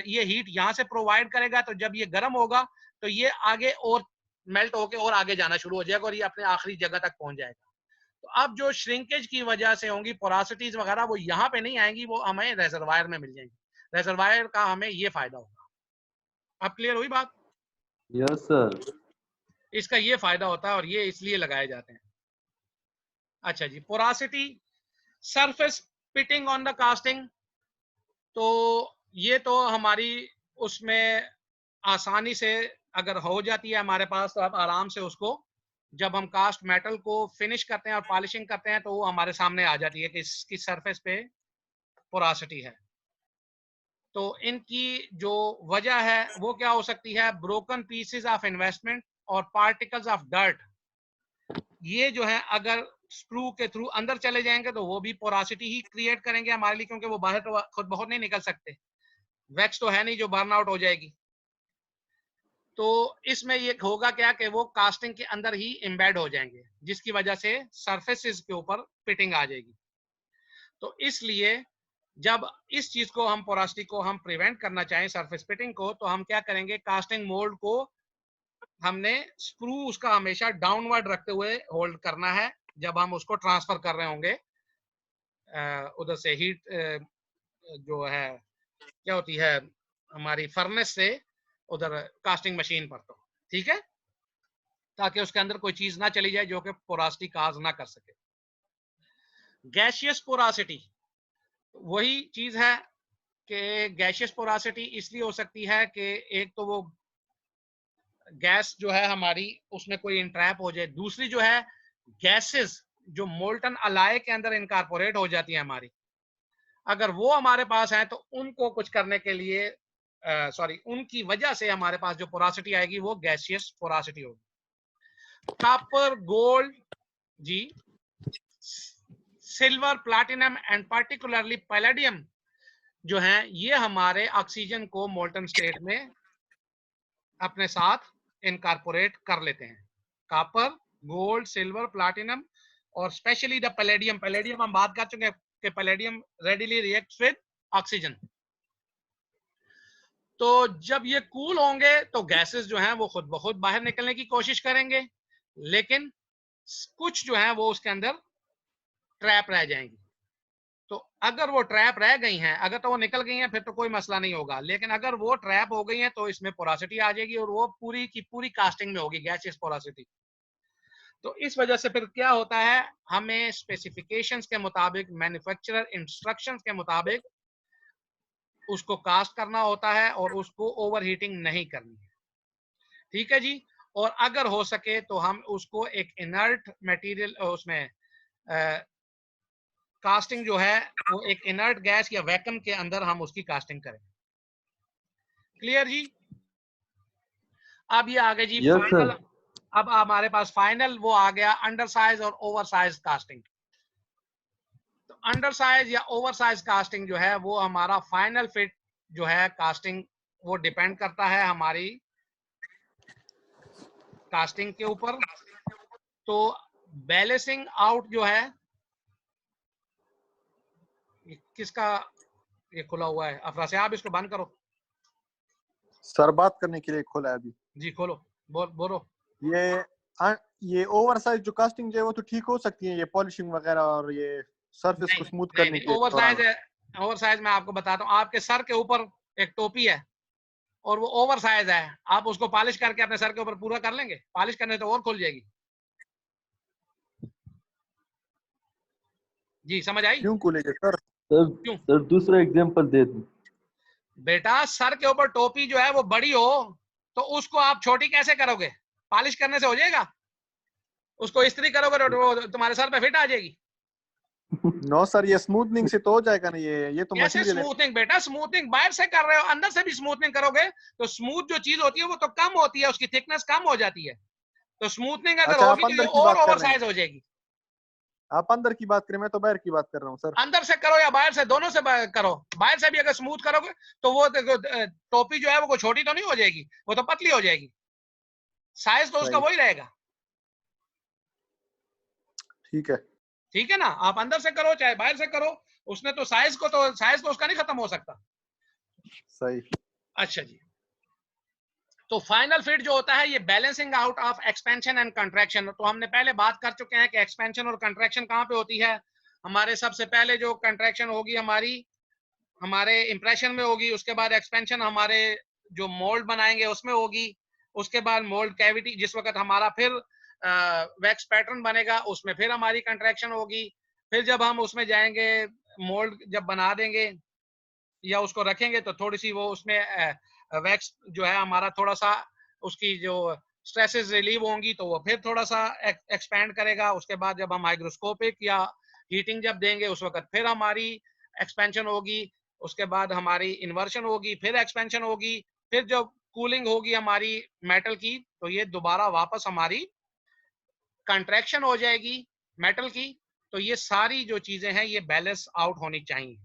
ये हीट यहाँ से प्रोवाइड करेगा, तो जब ये गर्म होगा तो ये आगे और मेल्ट होके और आगे जाना शुरू हो जाएगा और ये अपने आखिरी जगह तक पहुंच जाएगा। तो अब जो श्रिंकेज की वजह से होंगी पोरासिटीज वगैरह वो यहाँ पे नहीं आएंगी, वो हमें रेजरवायर में मिल जाएंगी। रेजरवायर का हमें ये फायदा होगा। अब क्लियर हुई बात? Yes sir. इसका ये फायदा होता है और ये इसलिए लगाए जाते हैं। अच्छा जी, porosity, surface pitting on the casting, तो ये तो हमारी उसमें आसानी से अगर हो जाती है हमारे पास, तो आप आराम से उसको जब हम कास्ट मेटल को फिनिश करते हैं और पॉलिशिंग करते हैं तो वो हमारे सामने आ जाती है कि इसकी सरफेस पे पोरासिटी है। तो इनकी जो वजह है वो क्या हो सकती है, ब्रोकन पीसेस ऑफ इन्वेस्टमेंट और पार्टिकल्स ऑफ डर्ट, ये जो है अगर स्प्रू के थ्रू अंदर चले जाएंगे तो वो भी पोरासिटी ही क्रिएट करेंगे हमारे लिए, क्योंकि वो बाहर तो खुद बहुत नहीं निकल सकते, वैक्स तो है नहीं जो बर्न आउट हो जाएगी। तो इसमें ये होगा क्या कि वो कास्टिंग के अंदर ही एम्बेड हो जाएंगे, जिसकी वजह से सरफेसेस के ऊपर फिटिंग आ जाएगी। तो इसलिए जब इस चीज को हम पोरासिटी को हम प्रिवेंट करना चाहें, सरफेस फिटिंग को, तो हम क्या करेंगे, कास्टिंग मोल्ड को हमने स्क्रू उसका हमेशा डाउनवर्ड रखते हुए होल्ड करना है जब हम उसको ट्रांसफर कर रहे होंगे उधर से हीट जो है क्या होती है हमारी फर्नेस से उधर कास्टिंग मशीन पर। तो ठीक है, ताकि उसके अंदर कोई चीज ना चली जाए जो कि पोरासिटी काज ना कर सके। गैसियस पोरासिटी वही चीज है कि गैसियस पोरासिटी इसलिए हो सकती है कि एक तो वो गैस जो है हमारी उसमें कोई इंट्रैप हो जाए, दूसरी जो है गैसेस जो मोल्टन अलाय के अंदर इनकॉर्पोरेट हो जाती है हमारी, अगर वो हमारे पास है तो उनको कुछ करने के लिए उनकी वजह से हमारे पास जो पोरासिटी आएगी वो गैसियस पोरासिटी होगी। कॉपर, गोल्ड जी, silver, platinum and particularly palladium जो है ये हमारे ऑक्सीजन को मोल्टन स्टेट में अपने साथ इनकॉर्पोरेट कर लेते हैं। कॉपर, गोल्ड, सिल्वर, प्लैटिनम और स्पेशली द पैलेडियम। पैलेडियम हम बात कर चुके हैं कि palladium readily reacts with oxygen. तो जब ये कूल होंगे तो गैसेस जो हैं वो खुद ब खुद बाहर निकलने की कोशिश करेंगे, लेकिन कुछ जो है वो उसके अंदर ट्रैप रह जाएंगी। तो अगर वो ट्रैप रह गई हैं, अगर तो वो निकल गई हैं फिर तो कोई मसला नहीं होगा, लेकिन अगर वो ट्रैप हो गई हैं तो इसमें पोरासिटी आ जाएगी और वो पूरी की पूरी कास्टिंग में होगी गैसियस पोरासिटी। तो इस वजह से फिर क्या होता है, हमें स्पेसिफिकेशंस के मुताबिक, मैन्युफैक्चरर इंस्ट्रक्शंस के मुताबिक उसको कास्ट करना होता है और उसको ओवरहीटिंग नहीं करनी है। ठीक है जी। और अगर हो सके तो हम उसको एक इनर्ट मटेरियल उसमें कास्टिंग जो है वो एक इनर्ट गैस या वैक्यूम के अंदर हम उसकी कास्टिंग करें। क्लियर जी। अब ये आ गए जी Yes, फाइनल। sir. अब हमारे पास फाइनल वो आ गया अंडर साइज और ओवर साइज कास्टिंग। तो अंडर साइज या ओवर साइज कास्टिंग जो है वो हमारा फाइनल फिट जो है कास्टिंग वो डिपेंड करता है हमारी कास्टिंग के ऊपर। तो बैलेंसिंग आउट जो है किसका ये खुला हुआ है, अफरा से आप इसको बंद करो। सर बात करने के लिए खोला है अभी। जी खोलो, बोलो। ये ओवर साइज जो कास्टिंग जो है वो तो ठीक हो सकती है, ये पॉलिशिंग वगैरह और ये सरफेस को स्मूथ करने के ओवर साइज है। ओवर साइज मैं आपको बताता हूँ, आपके सर के ऊपर एक टोपी है और वो ओवर साइज है, आप उसको पॉलिश करके अपने सर के ऊपर पूरा कर लेंगे? पॉलिश करने तो और खुल जाएगी। जी समझ आई? क्यों खुलेगी सर? सर दूसरा एग्जांपल दे दो। बेटा सर के ऊपर टोपी जो है वो बड़ी हो तो उसको आप छोटी कैसे करोगे? पॉलिश करने से हो जाएगा? उसको इस्त्री करोगे तो तुम्हारे सर पे फिट आ जाएगी? नो सर, ये स्मूथनिंग से तो हो जाएगा ना। ये तो कैसे स्मूथनिंग? बेटा स्मूथनिंग बाहर से कर रहे हो, अंदर से भी स्मूथनिंग करोगे तो स्मूथ जो चीज होती है वो तो कम होती है, उसकी थिकनेस कम हो जाती है। तो स्मूथनिंग अगर होगी तो और ओवर साइज हो जाएगी। आप अंदर की बात करें, मैं तो बाहर की बात कर रहा हूँ सर। अंदर से करो या बाहर से, दोनों से करो। बाहर से भी अगर स्मूथ करोगे तो वो टोपी जो है वो छोटी तो नहीं हो जाएगी, वो तो पतली हो जाएगी। साइज तो उसका वही रहेगा। ठीक है, ठीक है ना। आप अंदर से करो चाहे बाहर से करो, उसने तो साइज तो उसका नहीं खत्म हो सकता। सही। अच्छा जी। तो फाइनल फिट जो होता है ये balancing out of expansion and contraction. तो हमने पहले बात कर चुके हैं कि एक्सपेंशन और कंट्रैक्शन कहाँ पे होती है। हमारे सबसे पहले जो कंट्रैक्शन होगी हमारे इंप्रेशन में होगी, उसके बाद एक्सपेंशन हमारे जो मोल्ड बनाएंगे उसमें होगी, उसके बाद मोल्ड कैविटी जिस वक्त हमारा फिर वैक्स पैटर्न बनेगा उसमें फिर हमारी कंट्रैक्शन होगी। फिर जब हम उसमें जाएंगे मोल्ड जब बना देंगे या उसको रखेंगे तो थोड़ी सी वो उसमें वैक्स जो है हमारा थोड़ा सा उसकी जो स्ट्रेसेस रिलीव होंगी तो वो फिर थोड़ा सा एक्सपैंड करेगा। उसके बाद जब हम हाइग्रोस्कोपिक या हीटिंग जब देंगे उस वक्त फिर हमारी एक्सपेंशन होगी, उसके बाद हमारी इन्वर्शन होगी, फिर एक्सपेंशन होगी, फिर जब कूलिंग होगी हमारी मेटल की तो ये दोबारा वापस हमारी कंट्रैक्शन हो जाएगी। मेटल की, तो ये सारी जो चीजें हैं ये बैलेंस आउट होनी चाहिए।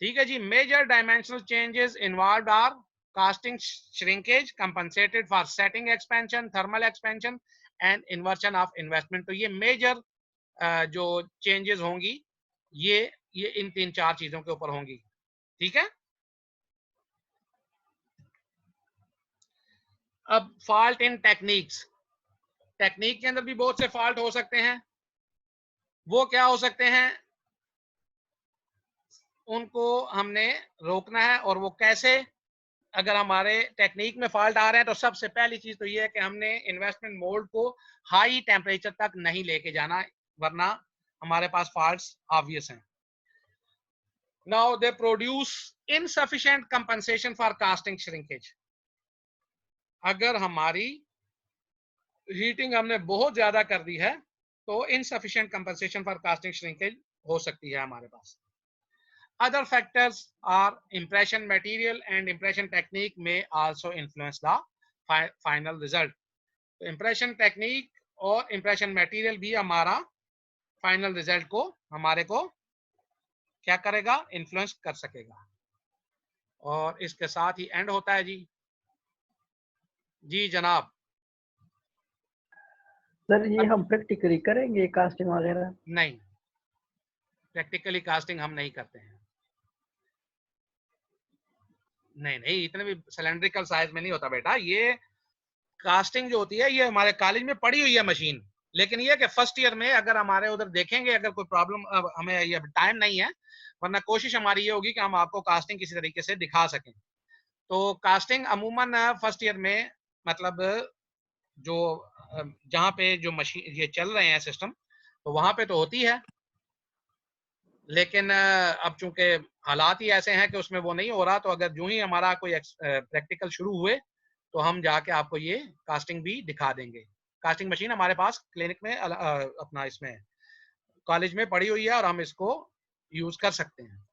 ठीक है जी। Major dimensional changes involved are casting shrinkage, compensated for setting expansion, thermal expansion and inversion of investment. तो ये मेजर जो चेंजेस होंगी ये इन 3-4 चीजों के ऊपर होंगी। ठीक है। अब फॉल्ट इन टेक्निक्स, टेक्निक के अंदर भी बहुत से फॉल्ट हो सकते हैं। वो क्या हो सकते हैं, उनको हमने रोकना है। और वो कैसे, अगर हमारे टेक्निक में फॉल्ट आ रहे हैं तो सबसे पहली चीज तो ये है कि हमने इन्वेस्टमेंट मोल्ड को हाई टेम्परेचर तक नहीं लेके जाना, वरना हमारे पास फॉल्ट्स ऑब्वियस हैं। Now they produce insufficient compensation for casting shrinkage. अगर हमारी हीटिंग हमने बहुत ज्यादा कर दी है तो insufficient compensation for casting shrinkage हो सकती है हमारे पास। Other factors are impression material and impression technique may also influence the final result. तो impression technique और impression material भी हमारा final result को हमारे को क्या करेगा, influence कर सकेगा। और इसके साथ ही end होता है जी। जी जनाब। सर ये हम प्रैक्टिकली करेंगे कास्टिंग वगैरह? नहीं, प्रैक्टिकली कास्टिंग हम नहीं करते हैं। नहीं, इतने भी सिलेंड्रिकल साइज में नहीं होता बेटा। ये कास्टिंग जो होती है ये हमारे कॉलेज में पड़ी हुई है मशीन, लेकिन ये कि फर्स्ट ईयर में अगर हमारे उधर देखेंगे, अगर कोई प्रॉब्लम, हमें ये टाइम नहीं है, वरना कोशिश हमारी ये होगी कि हम आपको कास्टिंग किसी तरीके से दिखा सकें। तो कास्टिंग अमूमन फर्स्ट ईयर में, मतलब जो जहाँ पे जो मशीन ये चल रहे हैं सिस्टम, तो वहां पे तो होती है, लेकिन अब चूंकि हालात ही ऐसे हैं कि उसमें वो नहीं हो रहा, तो अगर जो ही हमारा कोई प्रैक्टिकल शुरू हुए तो हम जाके आपको ये कास्टिंग भी दिखा देंगे। कास्टिंग मशीन हमारे पास क्लिनिक में अपना इसमें कॉलेज में पड़ी हुई है और हम इसको यूज कर सकते हैं।